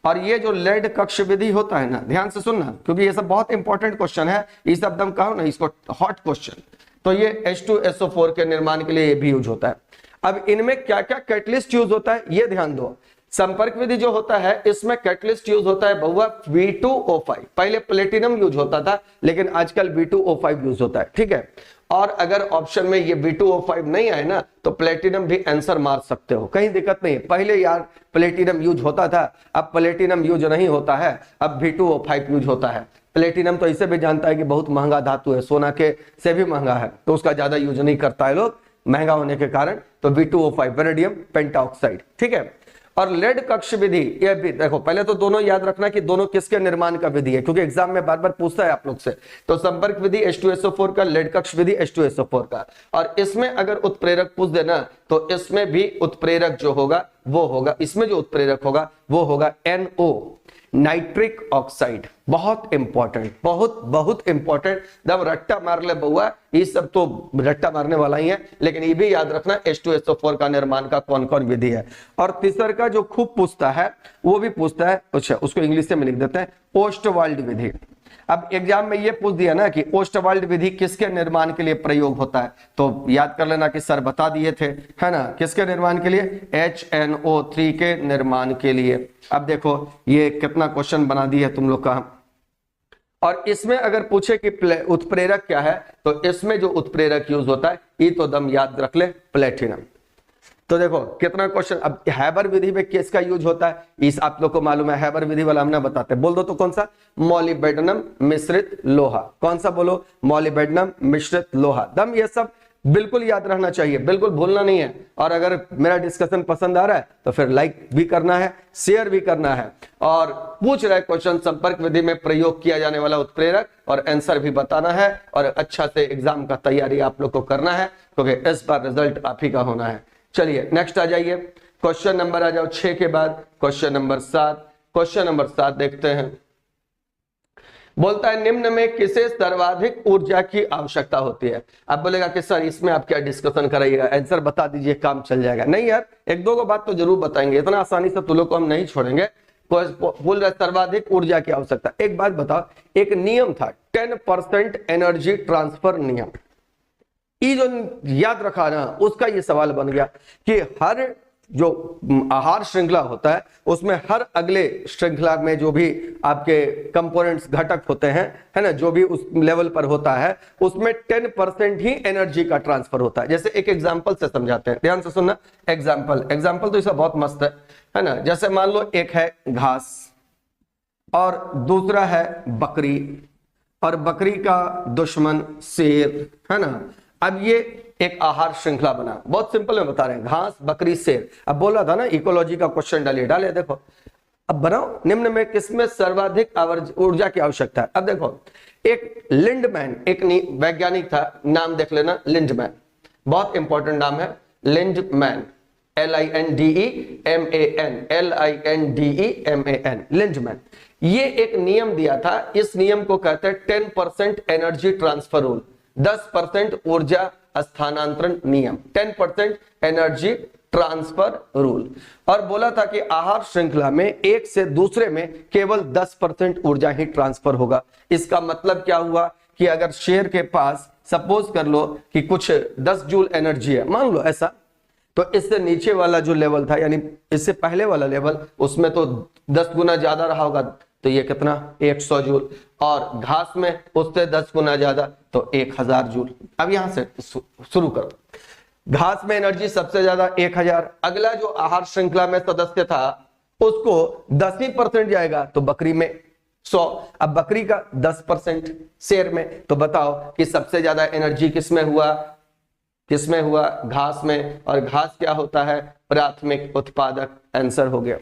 और ये जो लेड कक्ष विधि होता है ना, ध्यान से सुनना क्योंकि ये सब बहुत इंपॉर्टेंट क्वेश्चन है, ये सब एकदम कहो ना इसको हॉट क्वेश्चन। तो ये H2SO4 के निर्माण के लिए ये भी यूज होता है। अब इनमें क्या क्या कैटलिस्ट यूज होता है ये ध्यान दो। संपर्क विधि जो होता है इसमें कैटलिस्ट यूज होता है बहुआ V2O5। पहले प्लेटिनम यूज होता था लेकिन आजकल V2O5 यूज होता है, ठीक है। और अगर ऑप्शन में ये V2O5 नहीं आए ना तो प्लेटिनम भी आंसर मार सकते हो, कहीं दिक्कत नहीं है। पहले यार प्लेटिनम यूज होता था, अब प्लेटिनम यूज नहीं होता है, अब V2O5 यूज होता है। प्लेटिनम तो इसे भी जानता है कि बहुत महंगा धातु है, सोना के से भी महंगा है, तो उसका ज्यादा यूज नहीं करता है लोग महंगा होने के कारण। तो V2O5 वेनेडियम पेंटाऑक्साइड, ठीक है। और लेड कक्ष विधि ये भी देखो, पहले तो दोनों याद रखना कि दोनों किसके निर्माण का विधि है, क्योंकि एग्जाम में बार बार पूछता है आप लोग से। तो संपर्क विधि H2SO4 का, लेड कक्ष विधि H2SO4 का। और इसमें अगर उत्प्रेरक पूछ देना तो इसमें भी उत्प्रेरक जो होगा वो होगा, इसमें जो उत्प्रेरक होगा वो होगा NO, नाइट्रिक ऑक्साइड। बहुत इंपॉर्टेंट, बहुत बहुत इंपॉर्टेंट। जब रट्टा मार ले बउआ, ये सब तो रट्टा मारने वाला ही है, लेकिन ये भी याद रखना H2SO4 का निर्माण का कौन कौन विधि है। और तीसर का जो खूब पूछता है वो भी पूछता है, अच्छा उसको इंग्लिश में लिख देते हैं, ओस्टवाल्ड विधि। अब एग्जाम में ये पूछ दिया ना कि ओस्टवाल्ड विधि किसके निर्माण के लिए प्रयोग होता है, तो याद कर लेना कि सर बता दिए थे, है ना, किसके निर्माण के लिए, HNO3 के निर्माण के लिए। अब देखो ये कितना क्वेश्चन बना दिया है तुम लोग का। और इसमें अगर पूछे कि उत्प्रेरक क्या है, तो इसमें जो उत्प्रेरक यूज होता है ये तो दम याद रख ले, प्लेटिनम। तो देखो कितना क्वेश्चन। अब हैबर विधि में किसका यूज होता है, इस आप लोग को मालूम है, हैबर विधि वाला हमने बताते हैं। बोल दो तो कौन सा, मॉलिब्डेनम मिश्रित लोहा। कौन सा बोलो, मॉलिब्डेनम मिश्रित लोहा। दम ये सब बिल्कुल याद रहना चाहिए, बिल्कुल भूलना नहीं है। और अगर मेरा डिस्कशन पसंद आ रहा है तो फिर लाइक भी करना है, शेयर भी करना है। और पूछ रहा है क्वेश्चन संपर्क विधि में प्रयोग किया जाने वाला उत्प्रेरक, और आंसर भी बताना है, और अच्छा से एग्जाम का तैयारी आप लोग को करना है, क्योंकि इस बार रिजल्ट आप ही का होना है। चलिए नेक्स्ट आ जाइए, क्वेश्चन नंबर आ जाओ 6 के बाद क्वेश्चन नंबर 7। क्वेश्चन नंबर 7 देखते हैं। बोलता है निम्न में किसे सर्वाधिक ऊर्जा की आवश्यकता होती है। अब बोलेगा कि सर इसमें आप क्या डिस्कशन कराइएगा, आंसर बता दीजिए काम चल जाएगा। नहीं यार, एक दो बात तो जरूर बताएंगे, इतना आसानी से तुम लोग को हम नहीं छोड़ेंगे। बोल रहा सर्वाधिक ऊर्जा की आवश्यकता। एक बात बताओ, एक नियम था 10% एनर्जी ट्रांसफर नियम, ये जो याद रखा ना, उसका ये सवाल बन गया कि हर जो आहार श्रृंखला होता है उसमें हर अगले श्रृंखला में जो भी आपके कंपोनेंट्स घटक होते हैं, है ना, जो भी उस लेवल पर होता है उसमें 10% ही एनर्जी का ट्रांसफर होता है। जैसे एक एग्जांपल से समझाते हैं, ध्यान से सुनना। एग्जांपल तो इसका बहुत मस्त है ना। जैसे मान लो एक है घास और दूसरा है बकरी, और बकरी का दुश्मन शेर, है ना। अब ये एक आहार श्रृंखला बना, बहुत सिंपल में बता रहे हैं, घास बकरी शेर। अब बोल रहा था ना इकोलॉजी का क्वेश्चन डालिए देखो। अब बनाओ निम्न में किसमें सर्वाधिक ऊर्जा की आवश्यकता है। अब देखो एक लिंडमैन, एक वैज्ञानिक था, नाम देख लेना लिंडमैन, बहुत इंपॉर्टेंट नाम है लिंडमैन, LINDEMAN, लिंडमैन। ये एक नियम दिया था, इस नियम को कहते हैं 10% एनर्जी ट्रांसफर रूल, 10% ऊर्जा स्थानांतरण नियम, 10% एनर्जी ट्रांसफर रूल। और बोला था कि आहार श्रृंखला में एक से दूसरे में केवल 10% ऊर्जा ही ट्रांसफर होगा। इसका मतलब क्या हुआ कि अगर शेर के पास सपोज कर लो कि कुछ 10 जूल एनर्जी है, मान लो ऐसा, तो इससे नीचे वाला जो लेवल था, यानी इससे पहले वाला लेवल, उसमें तो 10 गुना ज्यादा रहा होगा, तो ये कितना 100 जूल, और घास में उससे 10 गुना ज्यादा तो 1000 जूल। अब यहां से शुरू करो, घास में एनर्जी सबसे ज्यादा 1000, अगला जो आहार श्रृंखला में सदस्य था उसको 10% जाएगा तो बकरी में 100, अब बकरी का 10% शेर में, तो बताओ कि सबसे ज्यादा एनर्जी किसमें हुआ, घास में, और घास क्या होता है, प्राथमिक उत्पादक। आंसर हो गया।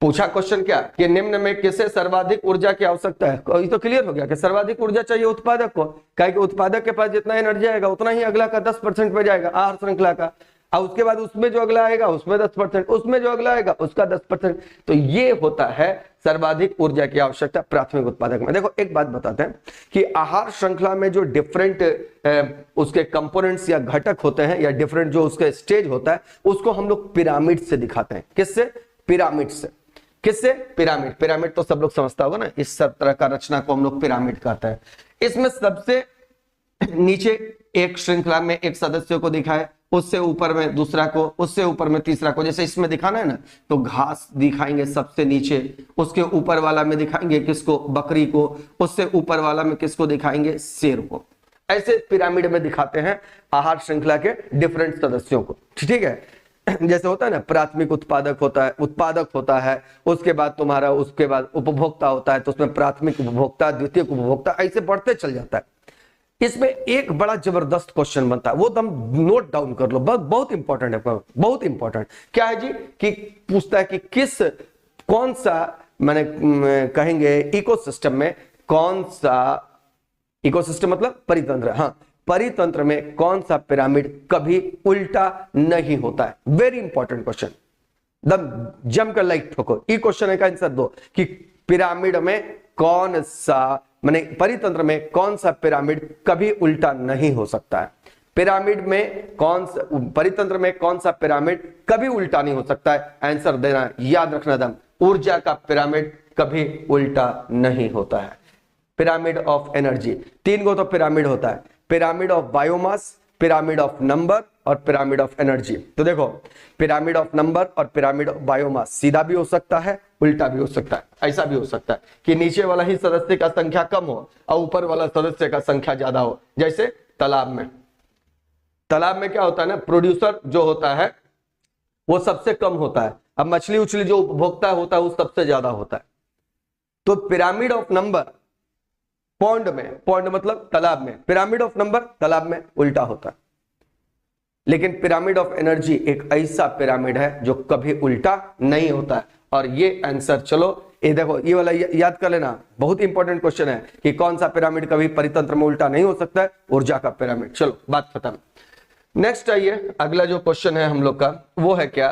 पूछा क्वेश्चन क्या कि निम्न में किसे सर्वाधिक ऊर्जा की आवश्यकता है, ये तो क्लियर हो गया कि सर्वाधिक ऊर्जा चाहिए उत्पादक को, क्या कि उत्पादक के पास जितना एनर्जी आएगा उतना ही अगला का 10% पे जाएगा आहार श्रृंखला का, और उसके बाद उसमें जो अगला आएगा उसमें 10%, उसमें जो अगला आएगा उसका 10%। तो ये होता है सर्वाधिक ऊर्जा की आवश्यकता प्राथमिक उत्पादक में। देखो एक बात बताते हैं कि आहार श्रृंखला में जो डिफरेंट उसके कंपोनेंट्स या घटक होते हैं, या डिफरेंट जो उसका स्टेज होता है, उसको हम लोग पिरामिड से दिखाते हैं। किससे? पिरामिड से। किससे? पिरामिड। पिरामिड तो सब लोग समझता होगा ना, इस सब तरह का रचना को हम लोग पिरामिड कहते हैं। इसमें सबसे नीचे एक श्रृंखला में एक सदस्य को दिखाए, उससे ऊपर में दूसरा को, उससे ऊपर में तीसरा को। जैसे इसमें दिखाना है ना, तो घास दिखाएंगे सबसे नीचे, उसके ऊपर वाला में दिखाएंगे किसको? बकरी को, उससे ऊपर वाला में किसको दिखाएंगे? शेर को। ऐसे पिरामिड में दिखाते हैं आहार श्रृंखला के डिफरेंट सदस्यों को। ठीक है, जैसे होता है ना, प्राथमिक उत्पादक होता है, उसके बाद तुम्हारा, उसके बाद उपभोक्ता होता है, तो उसमें प्राथमिक उपभोक्ता, द्वितीयक उपभोक्ता, ऐसे बढ़ते चल जाता है। इसमें एक बड़ा जबरदस्त क्वेश्चन बनता है, वो तुम नोट डाउन कर लो, बहुत इंपॉर्टेंट है, बहुत इंपॉर्टेंट। क्या है जी? कि पूछता है कि कौन सा, मैंने कहेंगे इकोसिस्टम में, कौन सा इकोसिस्टम मतलब परितंत्र, हाँ, परितंत्र में कौन सा पिरामिड कभी उल्टा नहीं होता है? वेरी इंपॉर्टेंट क्वेश्चन, दम जम कर लाइक ठोको। ये क्वेश्चन का आंसर दो कि पिरामिड में कौन सा, माने परितंत्र में कौन सा पिरामिड कभी उल्टा नहीं हो सकता है? पिरामिड में कौन सा, परितंत्र में कौन सा पिरामिड कभी उल्टा नहीं हो सकता है? आंसर देना, याद रखना दम, ऊर्जा का पिरामिड कभी उल्टा नहीं होता है। पिरामिड ऑफ एनर्जी, 3 गो तो पिरामिड होता है, pyramid of biomass, pyramid of number और पिरामिड ऑफ एनर्जी। तो देखो, पिरामिड ऑफ नंबर और पिरामिड ऑफ बायोमास सीधा भी हो सकता है, उल्टा भी हो सकता है। ऐसा भी हो सकता है कि नीचे वाला ही सदस्य का संख्या कम हो और ऊपर वाला सदस्य का संख्या ज्यादा हो। जैसे तालाब में क्या होता है ना, प्रोड्यूसर जो होता है वो सबसे कम होता है, अब मछली उछली जो उपभोक्ता होता है वो सबसे ज्यादा होता है। तो पिरामिड ऑफ नंबर पॉन्ड में, पॉन्ड मतलब तालाब में, पिरामिड ऑफ नंबर तालाब में उल्टा होता है। लेकिन पिरामिड ऑफ एनर्जी एक ऐसा पिरामिड है जो कभी उल्टा नहीं होता है। और ये आंसर, चलो ये देखो, ये वाला याद कर लेना, बहुत इंपॉर्टेंट क्वेश्चन है कि कौन सा पिरामिड कभी परितंत्र में उल्टा नहीं हो सकता है? ऊर्जा का पिरामिड। चलो बात खत्म। नेक्स्ट आइए, अगला जो क्वेश्चन है हम लोग का वो है क्या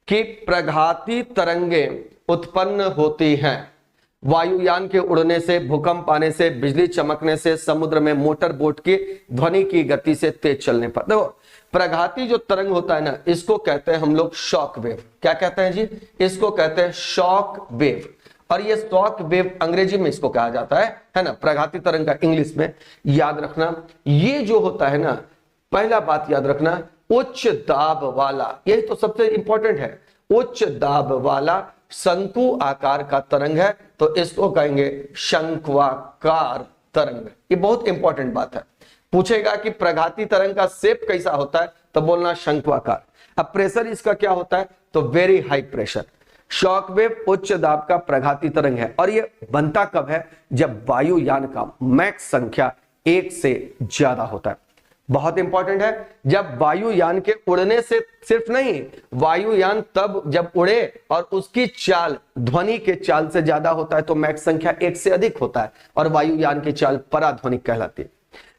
कि प्रघाती तरंगे उत्पन्न होती हैं वायुयान के उड़ने से, भूकंप आने से, बिजली चमकने से, समुद्र में मोटर बोट की ध्वनि की गति से तेज चलने पर। देखो प्रघाती जो तरंग होता है ना, इसको कहते हैं हम लोग शॉक वेव। क्या कहते हैं जी? इसको कहते हैं शॉक वेव। और ये शॉक वेव अंग्रेजी में इसको कहा जाता है ना, प्रघाती तरंग का इंग्लिश में। याद रखना ये जो होता है ना, पहला बात याद रखना, उच्च दाब वाला, यही तो सबसे इंपॉर्टेंट है, उच्च दाब वाला शंकु आकार का तरंग है, तो इसको कहेंगे शंक्वाकार तरंग। ये बहुत इंपॉर्टेंट बात है। पूछेगा कि प्रघाती तरंग का शेप कैसा होता है, तो बोलना शंक्वाकार। अब प्रेशर इसका क्या होता है, तो very high pressure. Shock wave उच्च दाब का प्रघाती तरंग है, और ये बनता कब है, जब वायुयान का मैक्स संख्या 1 से ज्यादा होता है। बहुत इंपॉर्टेंट है, जब वायुयान के उड़ने से सिर्फ नहीं, वायुयान तब जब उड़े और उसकी चाल ध्वनि के चाल से ज्यादा होता है, तो मैक्स संख्या 1 से अधिक होता है, और वायुयान की चाल पराध्वनिक कहलाती है।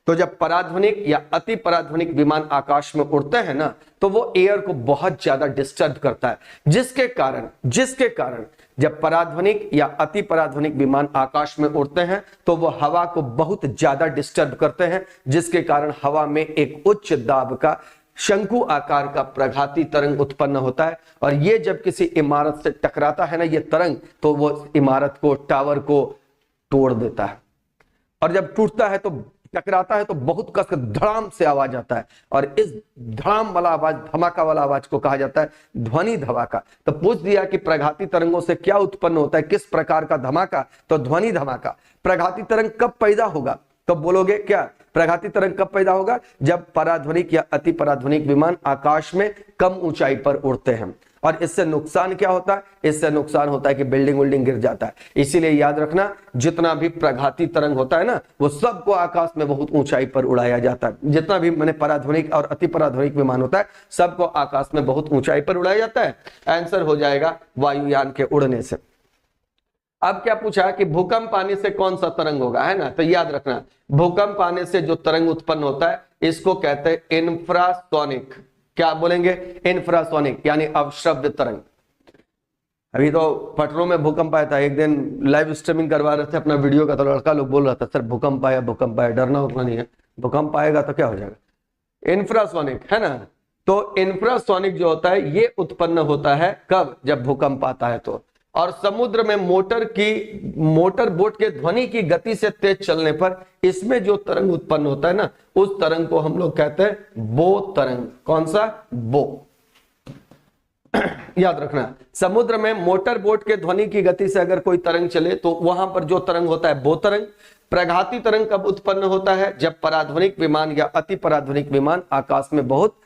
तो जब पराध्वनिक या अति पराध्वनिक विमान आकाश में उड़ते हैं ना, तो वो एयर को बहुत ज्यादा डिस्टर्ब करता है, जिसके कारण जब पराध्वनिक या अति पराध्वनिक विमान आकाश में उड़ते हैं, तो वो हवा को बहुत ज्यादा डिस्टर्ब करते हैं, जिसके कारण हवा में एक उच्च दाब का शंकु आकार का प्रघाती तरंग उत्पन्न होता है। और ये जब किसी इमारत से टकराता है ना ये तरंग, तो वो इमारत को, टावर को तोड़ देता है। और जब टूटता है, तो टकराता है, तो बहुत कस धड़ाम से आवाज आता है, और इस धड़ाम वाला आवाज, धमाका वाला आवाज को कहा जाता है ध्वनि धमाका। तो पूछ दिया कि प्रघाती तरंगों से क्या उत्पन्न होता है, किस प्रकार का धमाका, तो ध्वनि धमाका। प्रघाती तरंग कब पैदा होगा, तो बोलोगे क्या, प्रघाती तरंग कब पैदा होगा, जब पराध्वनिक या अति पराध्वनिक विमान आकाश में कम ऊंचाई पर उड़ते हैं। और इससे नुकसान क्या होता है, इससे नुकसान होता है कि बिल्डिंग विल्डिंग गिर जाता है। इसीलिए याद रखना, जितना भी प्रघाती तरंग होता है ना, वो सबको आकाश में बहुत ऊंचाई पर उड़ाया जाता है। जितना भी मैंने पराध्वनिक और अति पराध्वनिक विमान होता है, सबको आकाश में बहुत ऊंचाई पर उड़ाया जाता है। आंसर हो जाएगा वायुयान के उड़ने से। अब क्या पूछा कि भूकंप आने से कौन सा तरंग होगा, है ना, तो याद रखना भूकंप आने से जो तरंग उत्पन्न होता है, इसको कहते हैं इंफ्रासोनिक। क्या बोलेंगे, इंफ्रासोनिक, यानी अवश्रव्य तरंग। अभी तो पटरों में भूकंप आया था, एक दिन लाइव स्ट्रीमिंग करवा रहे थे अपना वीडियो का, तो लड़का लोग बोल रहा था सर भूकंप आया, डरना उतना नहीं है, भूकंप आएगा तो क्या हो जाएगा, इंफ्रासोनिक, है ना। तो इंफ्रासोनिक जो होता है ये उत्पन्न होता है कब, जब भूकंप आता है तो। और समुद्र में मोटर बोट के ध्वनि की गति से तेज चलने पर इसमें जो तरंग उत्पन्न होता है ना, उस तरंग को हम लोग कहते हैं बो तरंग। कौन सा, बो। याद रखना, समुद्र में मोटर बोट के ध्वनि की गति से अगर कोई तरंग चले, तो वहां पर जो तरंग होता है बो तरंग। प्रघाती तरंग कब उत्पन्न होता है, जब पराध्वनिक विमान या अति पराध्वनिक विमान आकाश में बहुत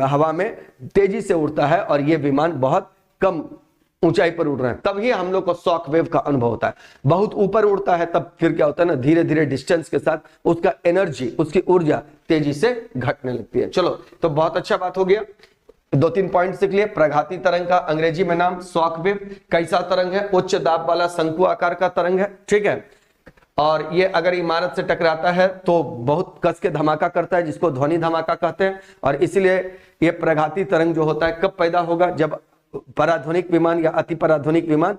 हवा में तेजी से उड़ता है, और ये विमान बहुत कम ऊंचाई पर उड़ रहे हैं, तब ही हम लोग को शॉक वेव का अनुभव होता है। बहुत ऊपर उड़ता है तब फिर क्या होता है ना, धीरे धीरे डिस्टेंस के साथ उसका एनर्जी, उसकी ऊर्जा तेजी से घटने लगती है। चलो, तो बहुत अच्छा बात हो गया, 2-3 पॉइंट सीख लिए। प्रघाती तरंग का अंग्रेजी में नाम शॉक वेव। कैसा तरंग है, उच्च दाब वाला शंकु आकार का तरंग है, ठीक है। और ये अगर इमारत से टकराता है तो बहुत कस के धमाका करता है, जिसको ध्वनि धमाका कहते हैं। और इसलिए ये प्रघाती तरंग जो होता है कब पैदा होगा, जब पराध्वनिक विमान या अति पराध्वनिक विमान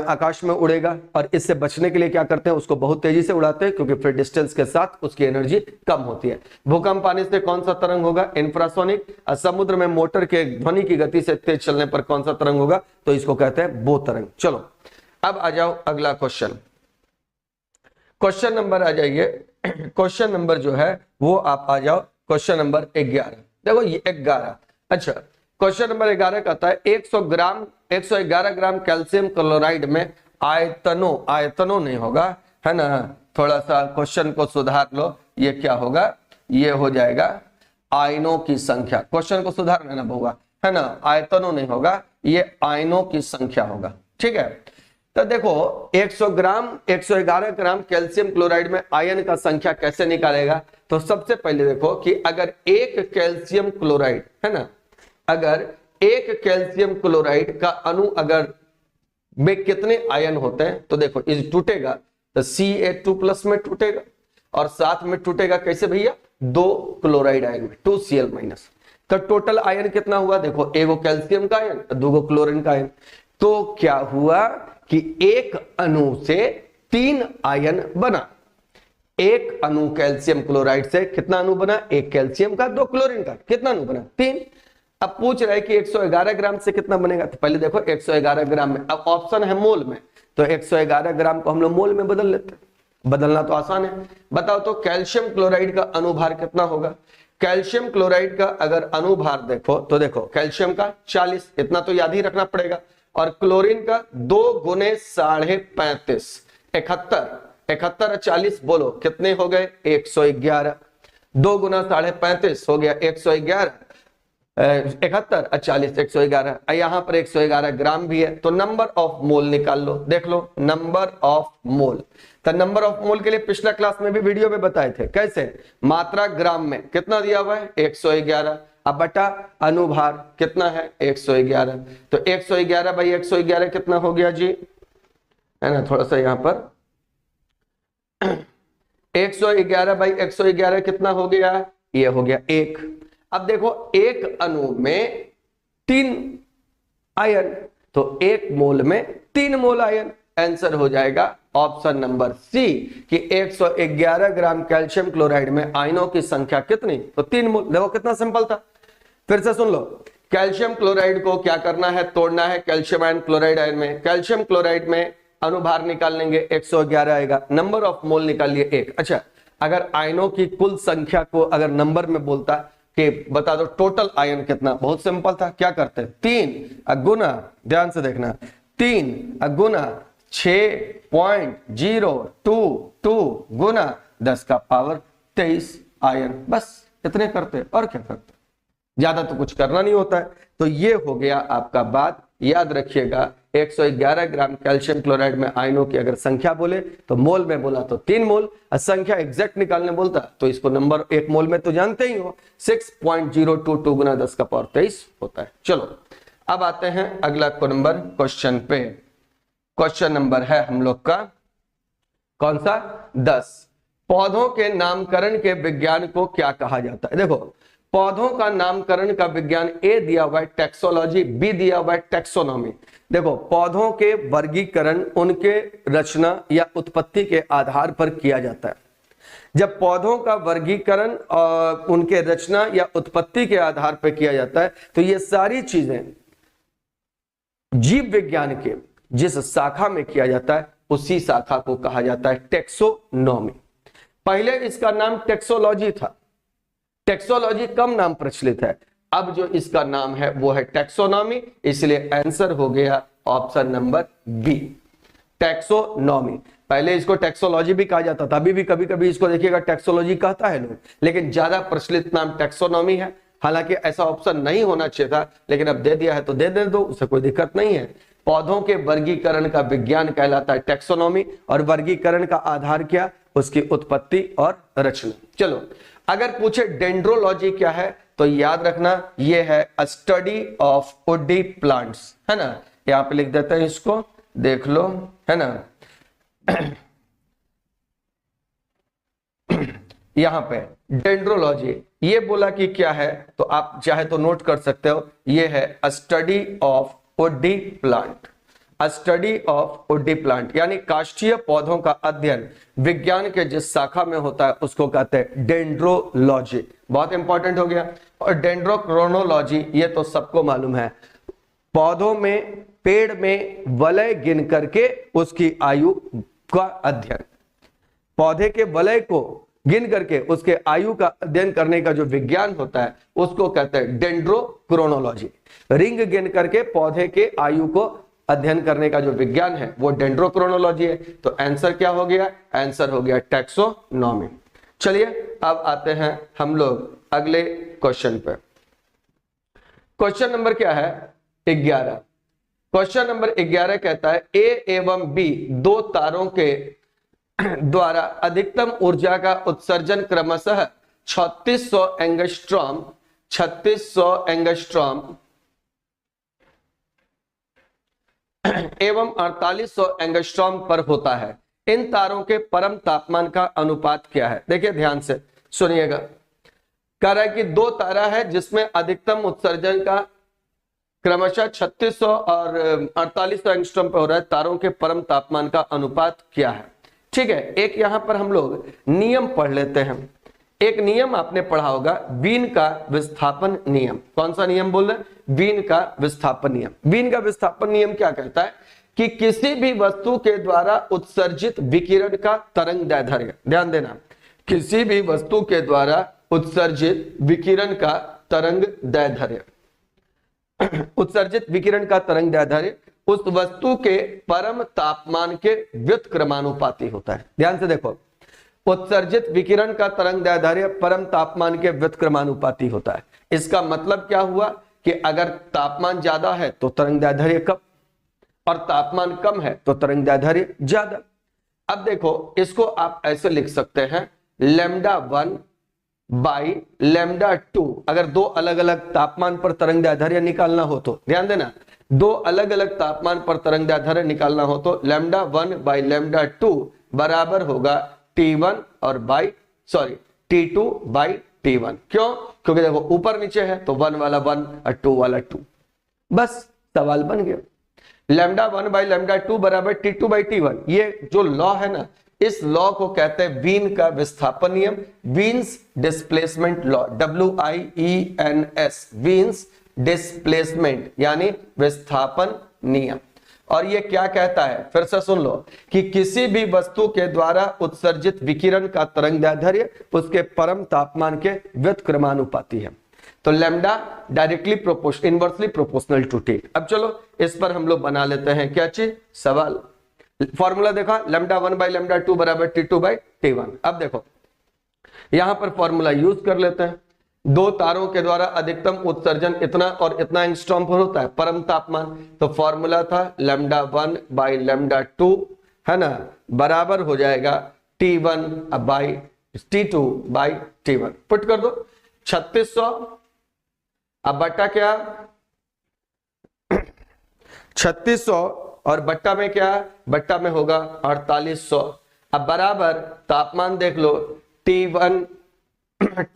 आकाश में उड़ेगा। और इससे बचने के लिए क्या करते हैं, उसको बहुत तेजी से उड़ाते हैं, क्योंकि फिर डिस्टेंस के साथ उसकी एनर्जी कम होती है। भूकंप आने से कौन सा तरंग होगा, इंफ्रासोनिक। समुद्र में मोटर के ध्वनि की गति से तेज चलने पर कौन सा तरंग होगा, तो इसको कहते हैं बो तरंग। चलो, अब आ जाओ अगला क्वेश्चन। क्वेश्चन नंबर आ जाइए, क्वेश्चन नंबर जो है वो आप आ जाओ क्वेश्चन नंबर 11। देखो ये 11, अच्छा क्वेश्चन नंबर 11 कहता है 111 ग्राम कैल्शियम क्लोराइड में आयतनों नहीं होगा, है ना, थोड़ा सा क्वेश्चन को सुधार लो। ये क्या होगा, ये हो जाएगा आयनों की संख्या। क्वेश्चन को सुधार लेना होगा, है ना, आयतनों नहीं होगा, ये आयनों की संख्या होगा, ठीक है। तो देखो 111 ग्राम कैल्शियम क्लोराइड में आयन का संख्या कैसे निकालेगा। तो सबसे पहले देखो कि अगर एक कैल्शियम क्लोराइड, है ना, अगर एक कैल्शियम क्लोराइड का अणु अगर में कितने आयन होते हैं, तो देखो इस टूटेगा तो Ca2+ में टूटेगा, और साथ में टूटेगा कैसे भैया, 2 क्लोराइड आयन में, 2Cl-। तो टोटल आयन कितना हुआ, देखो एगो कैल्शियम का आयन, 2 क्लोरीन का आयन। तो क्या हुआ कि एक अणु से 3 आयन बना। एक अणु कैल्शियम क्लोराइड से कितना अणु बना? एक कैल्शियम का, 2 क्लोरीन का, कितना अणु बना? 3। अब पूछ रहा है कि 111 ग्राम से कितना बनेगा, तो पहले देखो 111 ग्राम में, अब ऑप्शन है मोल में, तो 111 ग्राम को हम लोग मोल में बदल लेते हैं। बदलना तो आसान है। बताओ तो कैल्शियम क्लोराइड का अनुभार कितना होगा? कैल्शियम क्लोराइड का अगर अनुभार देखो तो देखो कैल्शियम का 40, इतना तो याद ही रखना पड़ेगा, और क्लोरीन का 2 गुने 35.5, 71, 71 और 40 बोलो कितने हो गए? 111। 2 गुना 35.5 हो गया 111, 71 और 40 111, यहां पर 111 ग्राम भी है, तो नंबर ऑफ मोल निकाल लो। देख लो नंबर ऑफ मोल, तो नंबर ऑफ मोल के लिए पिछला क्लास में भी वीडियो में बताए थे कैसे, मात्रा ग्राम में कितना दिया हुआ है? 111, अब बटा अनुभार कितना है? 111, तो 111 बाई 111 कितना हो गया जी? है ना, थोड़ा सा यहां पर 111 बाई 111 कितना हो गया? ये हो गया 1। अब देखो एक अणु में 3 आयन, तो 1 मोल में 3 मोल आयन, आंसर हो जाएगा ऑप्शन नंबर सी कि 111 ग्राम कैल्शियम क्लोराइड में आयनों की संख्या कितनी? तो 3 मोल। देखो कितना सिंपल था। फिर से सुन लो, कैल्शियम क्लोराइड को क्या करना है? तोड़ना है कैल्शियम आयन क्लोराइड आयन में। कैल्शियम क्लोराइड में अनुभार निकाल लेंगे 111 आएगा, नंबर ऑफ मोल निकाल लिए 1। अच्छा, अगर आयनों की कुल संख्या को अगर नंबर में बोलता कि बता दो टोटल आयन कितना, बहुत सिंपल था, क्या करते? 3 गुना, ध्यान से देखना, 3 गुना 6.022 गुना 10 का पावर 23 आयन, बस इतने करते, और क्या करते, ज्यादा तो कुछ करना नहीं होता है। तो ये हो गया आपका बात, याद रखिएगा 111 ग्राम कैल्शियम क्लोराइड में आयनों की अगर संख्या बोले तो मोल में बोला तो 3 मोल, और संख्या एग्जैक्ट निकालने बोलता तो इसको नंबर 1 मोल में तो जानते ही हो 6.022 गुना 10 का पावर 23 होता है। चलो अब आते हैं अगला क्वेश्चन पे। क्वेश्चन नंबर है हम लोग का कौन सा? 10। पौधों के नामकरण के विज्ञान को क्या कहा जाता है? देखो पौधों का नामकरण का विज्ञान ए दिया हुआ है टेक्सोलॉजी, बी दिया हुआ है टेक्सोनॉमी। देखो पौधों के वर्गीकरण उनके रचना या उत्पत्ति के आधार पर किया जाता है। जब पौधों का वर्गीकरण उनके रचना या उत्पत्ति के आधार पर किया जाता है तो ये सारी चीजें जीव विज्ञान के जिस शाखा में किया जाता है उसी शाखा को कहा जाता है टेक्सोनॉमी। पहले इसका नाम टेक्सोलॉजी था, टेक्सोलॉजी कम नाम प्रचलित है, अब जो इसका नाम है वो है टेक्सोनॉमी, इसलिए आंसर हो गया ऑप्शन नंबर बी टेक्सोनॉमी। पहले इसको टेक्सोलॉजी भी कहा जाता था, अभी भी कभी कभी इसको देखिएगा टेक्सोलॉजी कहता है लोग, लेकिन ज्यादा प्रचलित नाम टेक्सोनॉमी है। हालांकि ऐसा ऑप्शन नहीं होना चाहिए था, लेकिन अब दे दिया है तो दे दो, उससे कोई दिक्कत नहीं है। पौधों के वर्गीकरण का विज्ञान कहलाता है टेक्सोनॉमी, और वर्गीकरण का आधार क्या? उसकी उत्पत्ति और रचना। चलो अगर पूछे डेंड्रोलॉजी क्या है तो याद रखना ये है स्टडी ऑफ वुडी प्लांट्स, है ना, यहां पे लिख देते हैं इसको, देख लो, है ना यहां पे डेंड्रोलॉजी ये बोला कि क्या है, तो आप चाहे तो नोट कर सकते हो, ये है study of woody plant. Study of woody plant यानी काष्ठीय पौधों का अध्ययन विज्ञान के जिस शाखा में होता है उसको कहते हैं डेंड्रोलॉजी। बहुत इंपॉर्टेंट हो गया। और डेंड्रोक्रोनोलॉजी ये तो सबको मालूम है, पौधों में पेड़ में वलय गिन करके उसकी आयु का अध्ययन, पौधे के वलय को गिन करके उसके आयु का अध्ययन करने का जो विज्ञान होता है उसको कहते हैं डेंड्रोक्रोनोलॉजी। रिंग गिन करके पौधे के आयु को अध्ययन करने का जो विज्ञान है वो डेंड्रोक्रोनोलॉजी है। तो आंसर क्या हो गया? आंसर हो गया टेक्सोनॉमी। चलिए अब आते हैं हम लोग अगले क्वेश्चन पे। क्वेश्चन नंबर क्या है? 11। क्वेश्चन नंबर 11 कहता है ए एवं बी दो तारों के द्वारा अधिकतम ऊर्जा का उत्सर्जन क्रमशः 3600 एंगस्ट्रॉम 3600 एंगस्ट्रॉम एवं 4800 एंगस्ट्रॉम पर होता है। इन तारों के परम तापमान का अनुपात क्या है? देखिए ध्यान से सुनिएगा। कह रहा है कि दो तारा है जिसमें अधिकतम उत्सर्जन का क्रमशः 3600 और 4800 एंगस्ट्रॉम पे हो रहा है। तारों के परम तापमान का अनुपात क्या है? ठीक है, एक यहां पर हम लोग नियम पढ़ लेते हैं। एक नियम आपने पढ़ा होगा, वीन का विस्थापन नियम। कौन सा नियम बोल रहे हैं? वीन का विस्थापन नियम। वीन का विस्थापन नियम क्या कहता है कि किसी भी वस्तु के द्वारा उत्सर्जित विकिरण का तरंग दैर्ध्य, ध्यान देना, किसी भी वस्तु के द्वारा उत्सर्जित विकिरण का तरंग दैर्ध्य, उत्सर्जित विकिरण का तरंग दैर्ध्य उस वस्तु के परम तापमान के व्युत्क्रमानुपाती होता है। ध्यान से देखो, उत्सर्जित विकिरण का तरंग दैर्ध्य परम तापमान के व्युत्क्रमानुपाती होता है। इसका मतलब क्या हुआ कि अगर तापमान ज्यादा है तो तरंग दैर्ध्य कम, और तापमान कम है तो तरंग दैर्ध्य ज्यादा। अब देखो, इसको आप ऐसे लिख सकते हैं, λ1 बाई λ2। अगर दो अलग अलग तापमान पर तरंग दैर्ध्य निकालना हो तो, ध्यान देना, दो अलग अलग तापमान पर तरंग दैर्ध्य निकालना हो तो λ1 बाई λ2 बराबर होगा T1 और T2 बाई T1। क्यों? क्योंकि देखो ऊपर नीचे है तो 1 वाला 1 और 2 वाला 2। बस सवाल बन गया। λ1 बाई λ2 बराबर T2 बाई T1। ये जो लॉ है ना, इस लॉ को कहते हैं वीन का विस्थापन नियम, Wien's displacement law, WIENS, Wien's displacement यानी विस्थापन नियम। और ये क्या कहता है, फिर से सुन लो, कि किसी भी वस्तु के द्वारा उत्सर्जित विकिरण का तरंग दैर्ध्य उसके परम तापमान के व्युत्क्रमानुपाती है। तो lambda directly inversely proportional to T। अब चलो इस पर हम लोग बना लेते हैं क्या चीज, सवाल। फॉर्मूला देखा, λ1 बाई λ2 बराबर T2 बाई T1। अब देखो यहां पर फॉर्मूला यूज कर लेते हैं। दो तारों के द्वारा अधिकतम उत्सर्जन इतना और इतना एंगस्ट्रॉम पर होता है, परम तापमान। तो फॉर्मूला था λ1 बाई λ2, है ना, बराबर हो जाएगा T1 by T2 by T1। Put कर दो 3600, अब बट्टा क्या 3600 और बट्टा में क्या, बट्टा में होगा 4800। अब बराबर तापमान देख लो T1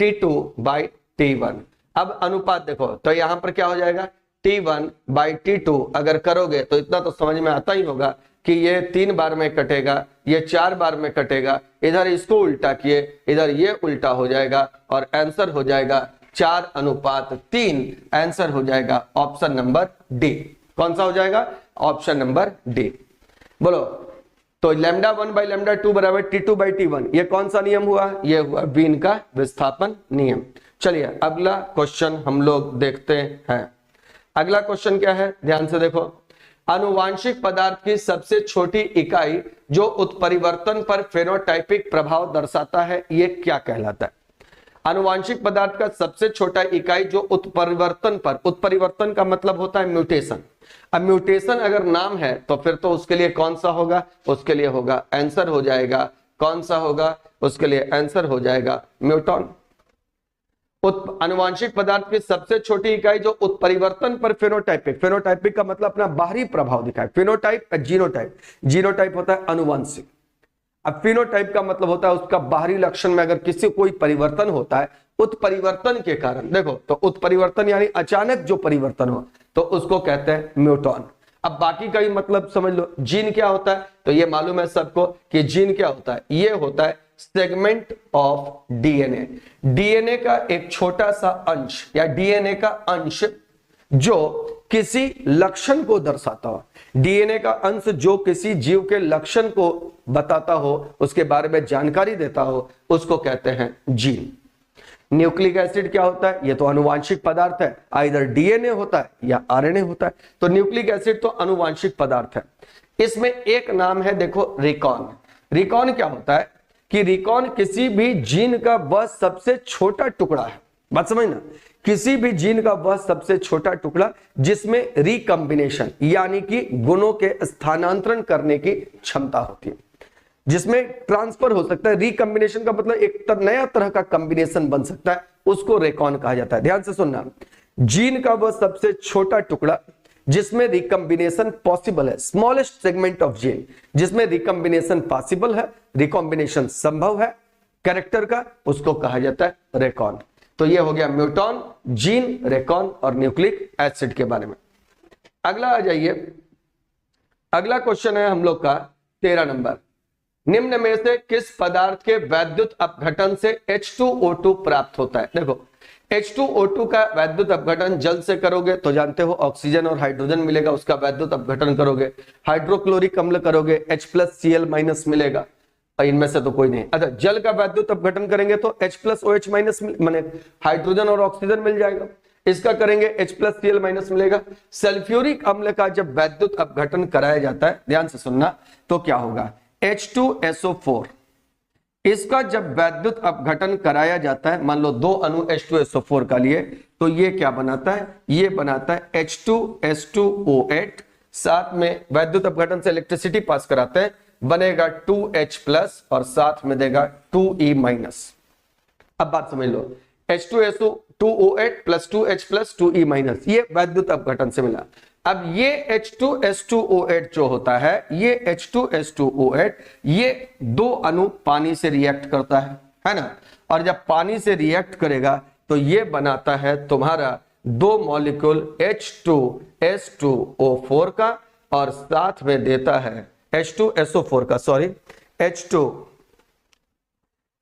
T2 बाई T1। अब अनुपात देखो तो यहां पर क्या हो जाएगा, T1 बाई T2 अगर करोगे तो इतना तो समझ में आता ही होगा कि ये 3 बार में कटेगा, ये 4 बार में कटेगा। इधर इसको उल्टा किए, इधर ये उल्टा हो जाएगा और आंसर हो जाएगा 4:3। आंसर हो जाएगा ऑप्शन नंबर डी। कौन सा हो जाएगा, ऑप्शन नंबर डी। बोलो, तो λ1 बाई λ2 बराबर T2 बाई T1, ये कौन सा नियम हुआ, ये हुआ वीन का विस्थापन नियम। चलिए अगला क्वेश्चन हम लोग देखते हैं। अगला क्वेश्चन क्या है, ध्यान से देखो, आनुवांशिक पदार्थ की सबसे छोटी इकाई जो उत्परिवर्तन पर फेनोटाइपिक प्रभाव दर्शाता है, ये क्या कहलाता है? आनुवांशिक पदार्थ का सबसे छोटा इकाई जो उत्परिवर्तन पर, उत्परिवर्तन का मतलब होता है म्यूटेशन। अब म्यूटेशन अगर नाम है तो फिर तो उसके लिए कौन सा होगा, उसके लिए होगा, आंसर हो जाएगा, कौन सा होगा, उसके लिए आंसर हो जाएगा म्यूटॉन। आनुवांशिक पदार्थ की सबसे छोटी इकाई जो उत्परिवर्तन पर फेनोटाइपिक, फेनोटाइपिक का मतलब अपना बाहरी प्रभाव दिखाए, फेनोटाइप और जीनोटाइप। जीनोटाइप होता है अनुवांशिक, अब फिनोटाइप का मतलब होता है उसका बाहरी लक्षण में अगर किसी कोई परिवर्तन होता है, उत्परिवर्तन के कारण, देखो तो उत्परिवर्तन यानी अचानक जो परिवर्तन हो तो उसको कहते हैं म्यूटॉन। अब बाकी का ही मतलब समझ लो। जीन क्या होता है, तो ये मालूम है सबको कि जीन क्या होता है, ये होता है सेगमेंट ऑफ डीएनए। डीएनए का एक छोटा सा अंश या डीएनए का अंश जो किसी लक्षण को दर्शाता हो, डीएनए का अंश जो किसी जीव के लक्षण को बताता हो, उसके बारे में जानकारी देता हो, उसको कहते हैं जीन। न्यूक्लिक एसिड क्या होता है, ये तो अनुवांशिक पदार्थ है, आइदर डीएनए होता है या आरएनए होता है। तो न्यूक्लिक एसिड तो अनुवांशिक पदार्थ है। इसमें एक नाम है देखो रिकॉन। रिकॉन क्या होता है कि रिकॉन किसी भी जीन का वह सबसे छोटा टुकड़ा है, बात समझना, किसी भी जीन का वह सबसे छोटा टुकड़ा जिसमें रिकॉम्बिनेशन यानी कि गुणों के स्थानांतरण करने की क्षमता होती है, जिसमें ट्रांसफर हो सकता है। रिकॉम्बिनेशन का मतलब एक नया तरह का कॉम्बिनेशन बन सकता है, उसको रेकॉन कहा जाता है। ध्यान से सुनना, जीन का वह सबसे छोटा टुकड़ा जिसमें रिकॉम्बिनेशन पॉसिबल है, स्मॉलेस्ट सेगमेंट ऑफ जीन जिसमें रिकॉम्बिनेशन पॉसिबल है, रिकॉम्बिनेशन संभव है कैरेक्टर का, उसको कहा जाता है रेकॉन। तो ये हो गया म्यूटॉन, जीन, रेकॉन और न्यूक्लिक एसिड के बारे में। अगला आ जाइए, अगला क्वेश्चन है हम लोग का 13 नंबर। निम्न में से किस पदार्थ के वैद्युत अपघटन से H2O2 प्राप्त होता है? देखो H2O2 का वैद्युत अपघटन जल से करोगे तो जानते हो ऑक्सीजन और हाइड्रोजन मिलेगा, उसका वैद्युत अपघटन करोगे। हाइड्रोक्लोरिक अम्ल करोगे H+Cl- मिलेगा, इनमें से तो कोई नहीं। अच्छा, जल का वैद्युत अपघटन करेंगे तो H+OH- माने हाइड्रोजन और ऑक्सीजन मिल जाएगा। इसका करेंगे H+Cl- मिलेगा। सल्फ्यूरिक अम्ल का जब वैद्युत अपघटन कराया जाता है, ध्यान से सुनना, तो क्या होगा? H2SO4, इसका जब वैद्युत अपघटन कराया जाता है, मान लो 2 अणु H2SO4 का लिए, तो ये क्या बनाता है? ये बनाता है H2S2O8, साथ में वैद्युत अपघटन से इलेक्ट्रिसिटी पास कराते हैं, बनेगा 2H+ और साथ में देगा 2E-। अब बात समझ लो, H2SO2O8 + 2H+ 2E-, ये वैद्युत अपघटन से मिला। अब ये H2S2O8 जो होता है, ये H2S2O8 ये 2 अणु पानी से रिएक्ट करता है ना, और जब पानी से रिएक्ट करेगा तो ये बनाता है तुम्हारा 2 मॉलिक्यूल H2S2O4 का, और साथ में देता है H2SO4 का, सॉरी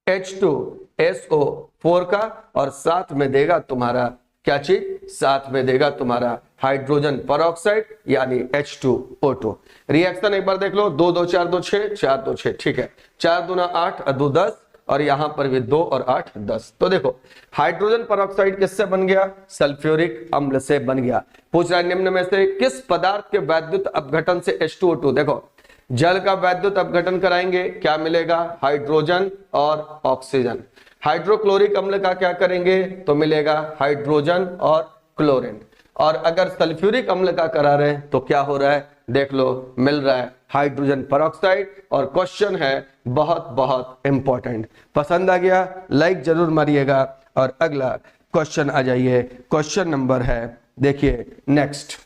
H2SO4 का, और साथ में देगा तुम्हारा क्या चीज? साथ में देगा तुम्हारा हाइड्रोजन परऑक्साइड यानी H2O2। रिएक्शन एक बार देख लो, 2 2 4 2 6, 4 2 6, ठीक है, 4 दूना 8 और 2 10, और यहां पर भी 2 और 8 10। तो देखो हाइड्रोजन परऑक्साइड किससे बन गया? सल्फ्यूरिक अम्ल से बन गया। पूछ रहा है निम्न में से किस पदार्थ के वैद्युत अपघटन से H2O2, देखो जल का वैद्युत अपघटन कराएंगे, क्या मिलेगा? हाइड्रोजन और ऑक्सीजन। हाइड्रोक्लोरिक अम्ल का क्या करेंगे? तो मिलेगा हाइड्रोजन और क्लोरीन। और अगर सल्फ्यूरिक अम्ल का करा रहे हैं तो क्या हो रहा है? देख लो, मिल रहा है हाइड्रोजन परऑक्साइड। और क्वेश्चन है बहुत बहुत इंपॉर्टेंट। पसंद आ गया? लाइक जरूर मारिएगा। और अगला क्वेश्चन आ जाइए, क्वेश्चन नंबर है, देखिए नेक्स्ट।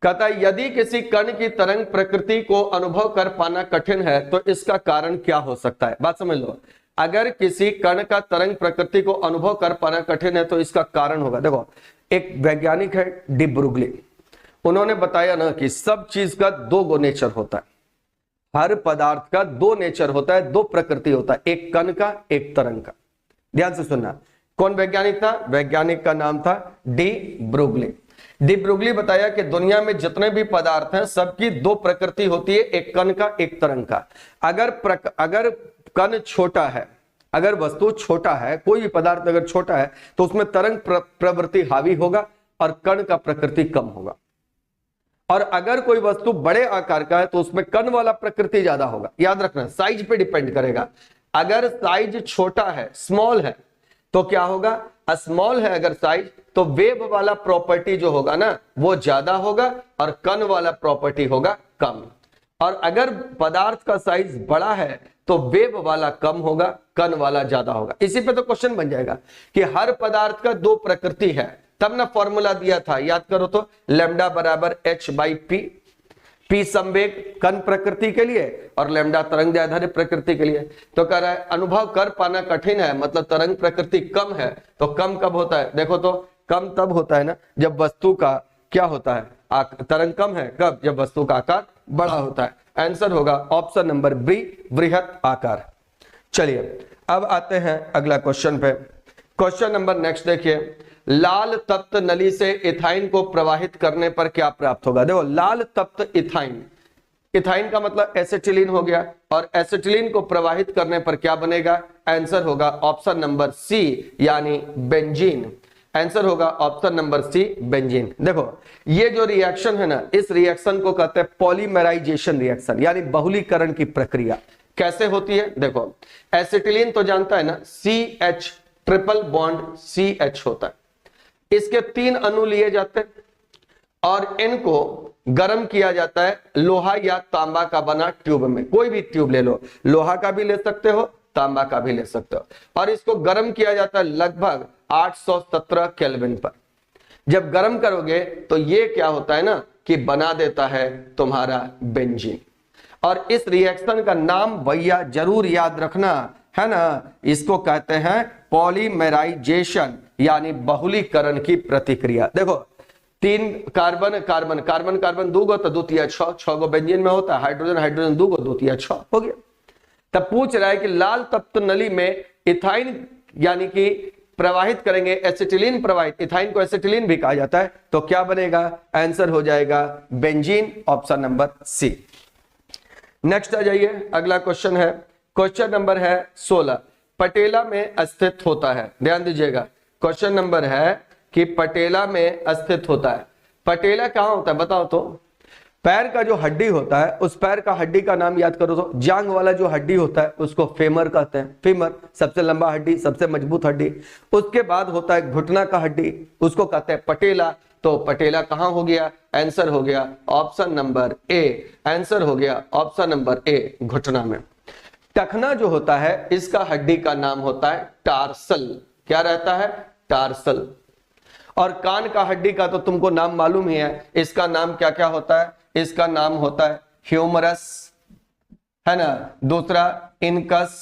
कहता है यदि किसी कण की तरंग प्रकृति को अनुभव कर पाना कठिन है तो इसका कारण क्या हो सकता है? बात समझ लो, अगर किसी कण का तरंग प्रकृति को अनुभव कर पाना कठिन है तो इसका कारण होगा। देखो एक वैज्ञानिक है डी ब्रुगली, उन्होंने बताया ना कि सब चीज का 2 नेचर होता है, हर पदार्थ का 2 नेचर होता है, 2 प्रकृति होता है, एक कण का, एक तरंग का। ध्यान से सुनना, कौन वैज्ञानिक था? वैज्ञानिक का नाम था डी ब्रुगली। डी ब्रुगली बताया कि दुनिया में जितने भी पदार्थ हैं सबकी 2 प्रकृति होती है, एक कण का, एक तरंग का। अगर कण छोटा है, अगर वस्तु छोटा है, कोई भी पदार्थ अगर छोटा है तो उसमें तरंग प्रवृत्ति हावी होगा और कण का प्रकृति कम होगा। और अगर कोई वस्तु बड़े आकार का है तो उसमें कण वाला प्रकृति ज्यादा होगा। याद रखना, साइज पे डिपेंड करेगा। अगर साइज छोटा है, स्मॉल है, तो क्या होगा? स्मॉल है अगर साइज, तो वेव वाला प्रॉपर्टी जो होगा ना वो ज्यादा होगा और कण वाला प्रॉपर्टी होगा कम। और अगर पदार्थ का साइज बड़ा है तो वेव वाला कम होगा, कण वाला ज्यादा होगा। इसी पे तो क्वेश्चन बन जाएगा कि हर पदार्थ का 2 प्रकृति है, तब ना फॉर्मूला दिया था, याद करो तो, लैम्डा बराबर H/P, P संवेग कण प्रकृति के लिए और लैम्डा तरंग आधारित प्रकृति के लिए। तो कह रहा है अनुभव कर पाना कठिन है, मतलब तरंग प्रकृति कम है। तो कम कब होता है? देखो तो कम तब होता है ना जब वस्तु का क्या होता है? तरंग कम है कब? जब वस्तु का आकार बड़ा होता है। आंसर होगा ऑप्शन नंबर बी, बृहत आकार। चलिए अब आते हैं अगला क्वेश्चन पे। क्वेश्चन नंबर नेक्स्ट देखिए, लाल तप्त नली से इथाइन को प्रवाहित करने पर क्या प्राप्त होगा? देखो लाल तप्त इथाइन, इथाइन का मतलब एसिटिलीन हो गया, और एसिटिलीन को प्रवाहित करने पर क्या बनेगा? आंसर होगा ऑप्शन नंबर सी यानी बेंजीन। आंसर होगा ऑप्शन नंबर सी, बेंजीन। देखो ये जो रिएक्शन है ना, इस रिएक्शन को कहते हैं पॉलीमराइजेशन रिएक्शन, यानी बहुलीकरण की प्रक्रिया। कैसे होती है? देखो एसिटिलीन तो जानता है ना, CH ट्रिपल बॉन्ड CH होता है, इसके 3 अणु लिए जाते हैं और इनको गर्म किया जाता है लोहा या तांबा का बना ट्यूब में। कोई भी ट्यूब ले लो, लोहा का भी ले सकते हो, तांबा का भी ले सकते हो, और इसको गर्म किया जाता है लगभग 817 केल्विन पर। जब गर्म करोगे तो ये क्या होता है ना कि बना देता है तुम्हारा बेंजीन। और इस रिएक्शन का नाम भैया जरूर याद रखना है ना, इसको कहते हैं पॉलीमराइजेशन यानी बहुलीकरण की प्रतिक्रिया। देखो तीन कार्बन कार्बन कार्बन कार्बन दूगो तो द्वितीय छह, छह गो बेंजीन में होता है, हाइड्रोजन हाइड्रोजन दूगो द्वितीय छह हो गया। तब पूछ रहा है कि लाल तत्व नली में इथाइन यानी कि प्रवाहित करेंगे, एसिटिलीन प्रवाहित, इथाइन को एसिटिलीन भी कहा जाता है, तो क्या बनेगा? आंसर हो जाएगा benzene, option number C. Next आ जाइए, अगला क्वेश्चन है, क्वेश्चन नंबर है 16, पटेला में स्थित होता है। ध्यान दीजिएगा, क्वेश्चन नंबर है कि पटेला में स्थित होता है। पटेला कहां होता है बताओ तो? पैर का जो हड्डी होता है, उस पैर का हड्डी का नाम याद करो तो, जांग वाला जो हड्डी होता है उसको फेमर कहते हैं। फेमर सबसे लंबा हड्डी, सबसे मजबूत हड्डी। उसके बाद होता है घुटना का हड्डी, उसको कहते हैं पटेला। तो पटेला कहां हो गया? आंसर हो गया ऑप्शन नंबर ए। आंसर हो गया ऑप्शन नंबर ए, घुटना में। टखना जो होता है, इसका हड्डी का नाम होता है टार्सल। क्या रहता है? टार्सल। और कान का हड्डी का तो तुमको नाम मालूम ही है, इसका नाम क्या क्या होता है? इसका नाम होता है ह्यूमरस, है ना, दूसरा इनकस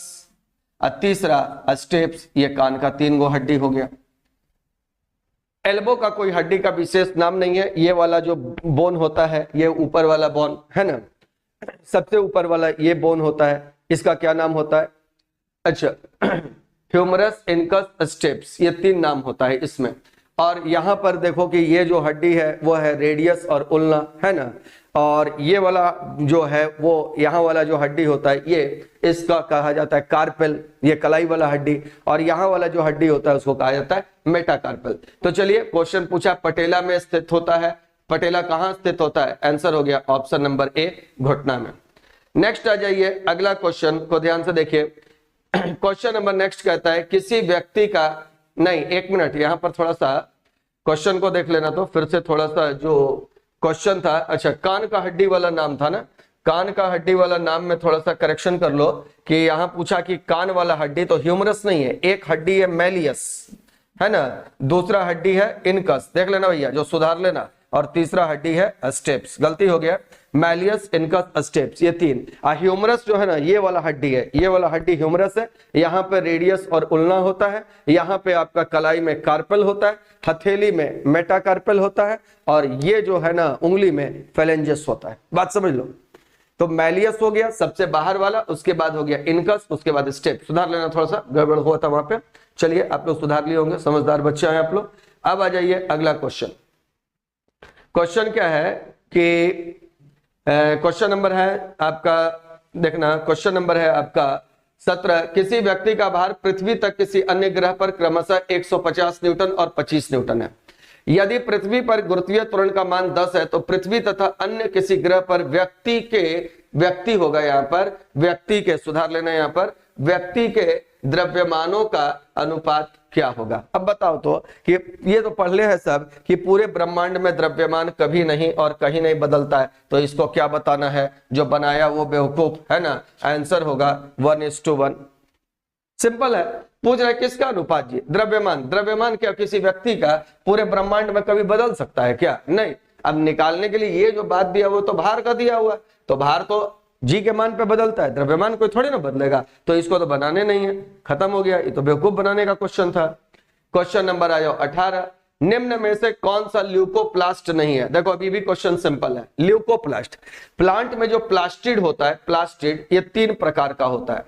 और तीसरा स्टेप्स। ये कान का तीन गो हड्डी हो गया। एल्बो का कोई हड्डी का विशेष नाम नहीं है, ये वाला जो बोन होता है, ये ऊपर वाला बोन है ना, सबसे ऊपर वाला ये बोन होता है, इसका क्या नाम होता है? अच्छा, ह्यूमरस, इनकस, स्टेप्स, ये तीन नाम होता है इसमें। और यहां पर देखो कि ये जो हड्डी है वो है रेडियस और उल्ना, है ना, और ये वाला जो है वो यहाँ वाला जो हड्डी होता है ये, इसका कहा जाता है कार्पेल, ये कलाई वाला हड्डी। और यहाँ वाला जो हड्डी होता है उसको कहा जाता है मेटाकार्पेल। तो चलिए, क्वेश्चन पूछा पटेला में स्थित होता है, पटेला कहाँ स्थित होता है? आंसर हो गया ऑप्शन नंबर ए, घुटना में। नेक्स्ट आ जाइए, अगला क्वेश्चन को ध्यान से देखिए। क्वेश्चन नंबर नेक्स्ट कहता है किसी व्यक्ति का, नहीं एक मिनट, यहां पर थोड़ा सा क्वेश्चन को देख लेना, तो फिर से थोड़ा सा जो क्वेश्चन था, अच्छा कान का हड्डी वाला नाम था ना, कान का हड्डी वाला नाम में थोड़ा सा करेक्शन कर लो कि यहां पूछा कि कान वाला हड्डी तो ह्यूमरस नहीं है, एक हड्डी है मैलियस, है ना, दूसरा हड्डी है इनकस, देख लेना भैया जो सुधार लेना, और तीसरा हड्डी है स्टेप्स। गलती हो गया, मैलियस, इनकस, स्टेप्स, ये तीन। ह्यूमरस जो है ना, ये वाला हड्डी है, ये वाला हड्डी ह्यूमरस है। यहाँ पे रेडियस और उल्ना होता है, यहाँ पे आपका कलाई में कार्पल होता है, हथेली में मेटाकार्पल होता है, और ये जो है ना उंगली में फेलेंजस होता है। बात समझ लो। तो मैलियस हो गया सबसे बाहर वाला, उसके बाद हो गया इनकस, उसके बाद स्टेप। सुधार लेना, थोड़ा सा गड़बड़ हुआ था वहां पे। चलिए, आप लोग सुधार लिए होंगे, समझदार बच्चे हैं आप लोग। अब आ जाइए अगला क्वेश्चन। क्वेश्चन क्या है कि क्वेश्चन नंबर है आपका, देखना, क्वेश्चन नंबर है आपका 17, किसी व्यक्ति का भार पृथ्वी तक किसी अन्य ग्रह पर क्रमशः 150 न्यूटन और 25 न्यूटन है। यदि पृथ्वी पर गुरुत्वीय त्वरण का मान 10 है तो पृथ्वी तथा अन्य किसी ग्रह पर व्यक्ति होगा, यहाँ पर व्यक्ति के, सुधार लेना, यहाँ पर व्यक्ति के द्रव्यमानों का अनुपात क्या होगा? अब बताओ तो कि ये तो पढ़ ले है सब कि पूरे ब्रह्मांड में द्रव्यमान कभी नहीं और कहीं नहीं बदलता है, तो इसको क्या बताना है? जो बनाया वो बेवकूफ, है ना। आंसर होगा 1:1। सिंपल है। पूछ रहे किसका अनुपात जी? द्रव्यमान। द्रव्यमान क्या किसी व्यक्ति का पूरे ब्रह्मांड में कभी बदल सकता है क्या? नहीं। अब निकालने के लिए ये जो बात दिया वो तो भार का दिया हुआ, तो भार तो जी के मान पे बदलता है, द्रव्यमान कोई थोड़ी ना बदलेगा, तो इसको तो बनाने नहीं है, खत्म हो गया। ये तो बेवकूफ बनाने का क्वेश्चन था। क्वेश्चन नंबर आ जाओ 18, निम्न में से कौन सा ल्यूकोप्लास्ट नहीं है? देखो अभी भी क्वेश्चन सिंपल है। ल्यूकोप्लास्ट, प्लांट में जो प्लास्टिड होता है, प्लास्टिड ये 3 प्रकार का होता है।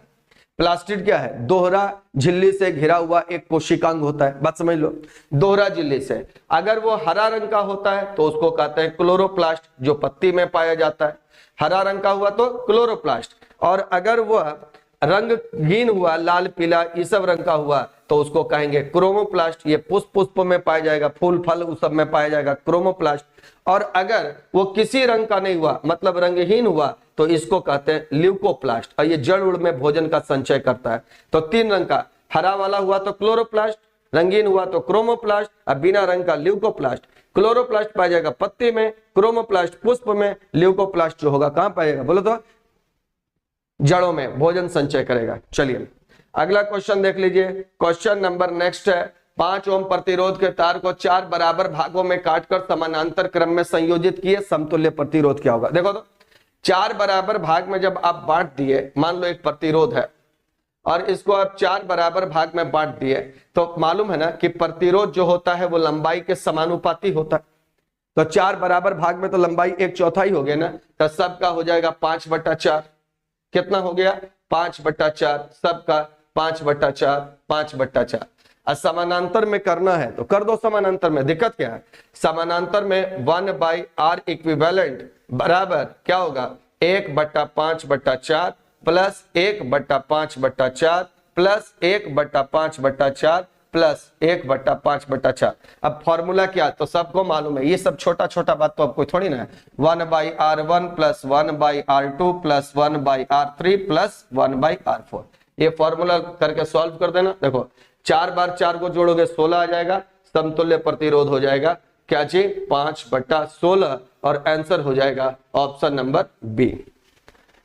प्लास्टिड क्या है? दोहरा झिल्ली से घिरा हुआ एक कोशिकांग होता है। बात समझ लो, दोहरा झिल्ली से। अगर वो हरा रंग का होता है तो उसको कहते हैं क्लोरोप्लास्ट, जो पत्ती में पाया जाता है। हरा रंग का हुआ तो क्लोरोप्लास्ट, और अगर वह रंगहीन हुआ, लाल पीला ये सब रंग का हुआ, तो उसको कहेंगे क्रोमोप्लास्ट। ये पुष्प में पाया जाएगा, फूल फल उस सब में पाया जाएगा क्रोमोप्लास्ट। और अगर वो किसी रंग का नहीं हुआ, मतलब रंगहीन हुआ, तो इसको कहते हैं ल्यूकोप्लास्ट। और ये जड़ उड़ में भोजन का संचय करता है। तो 3 रंग का, हरा वाला हुआ तो क्लोरोप्लास्ट, रंगीन हुआ तो क्रोमोप्लास्ट, और बिना रंग का ल्यूकोप्लास्ट। क्लोरोप्लास्ट पाया जाएगा पत्ती में, क्रोमोप्लास्ट पुष्प में, ल्यूकोप्लास्ट जो होगा कहां पाएगा बोलो तो? जड़ों में भोजन संचय करेगा। चलिए अगला क्वेश्चन देख लीजिए। क्वेश्चन नंबर नेक्स्ट है, 5 ओम प्रतिरोध के तार को 4 बराबर भागों में काटकर समानांतर क्रम में संयोजित किए, समतुल्य प्रतिरोध क्या होगा? देखो तो 4 बराबर भाग में जब आप बांट दिए, मान लो एक प्रतिरोध है और इसको आप 4 बराबर भाग में बांट दिए, तो मालूम है ना कि प्रतिरोध जो होता है वो लंबाई के समानुपाती होता है। तो 4 बराबर भाग में तो लंबाई 1/4 हो गया ना, तो सबका हो जाएगा 5/4। कितना हो गया? 5/4, सबका 5/4, 5/4। और समानांतर में करना है तो कर दो समानांतर में, दिक्कत क्या है? समानांतर में 1/r इक्विवेलेंट बराबर क्या होगा? 1/5/4 प्लस 1/5/4 प्लस 1/5/4 प्लस 1/5/4। अब फॉर्मूला क्या? तो सबको मालूम है, ये सब छोटा छोटा बात तो अब कोई थोड़ी ना है। 1/r1 plus 1/r2 plus 1/r3 plus 1/r4। ये फॉर्मूला करके सॉल्व कर देना। देखो 4 बार 4 को जोड़ोगे 16 आ जाएगा, समतुल्य प्रतिरोध हो जाएगा क्या जी? 5/16। और आंसर हो जाएगा ऑप्शन नंबर बी।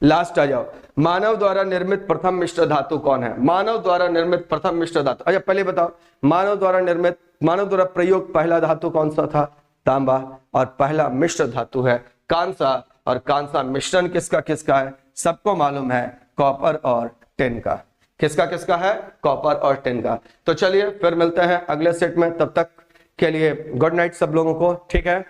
लास्ट आ जाओ, मानव द्वारा निर्मित प्रथम मिश्र धातु कौन है? मानव द्वारा निर्मित प्रथम मिश्र धातु, अच्छा पहले बताओ, मानव द्वारा प्रयोग पहला धातु कौन सा था? तांबा। और पहला मिश्र धातु है कांसा, और कांसा मिश्रण किसका किसका है? सबको मालूम है, कॉपर और टिन का। किसका किसका है? कॉपर और टिन का। तो चलिए फिर मिलते हैं अगले सेट में, तब तक के लिए गुड नाइट सब लोगों को, ठीक है।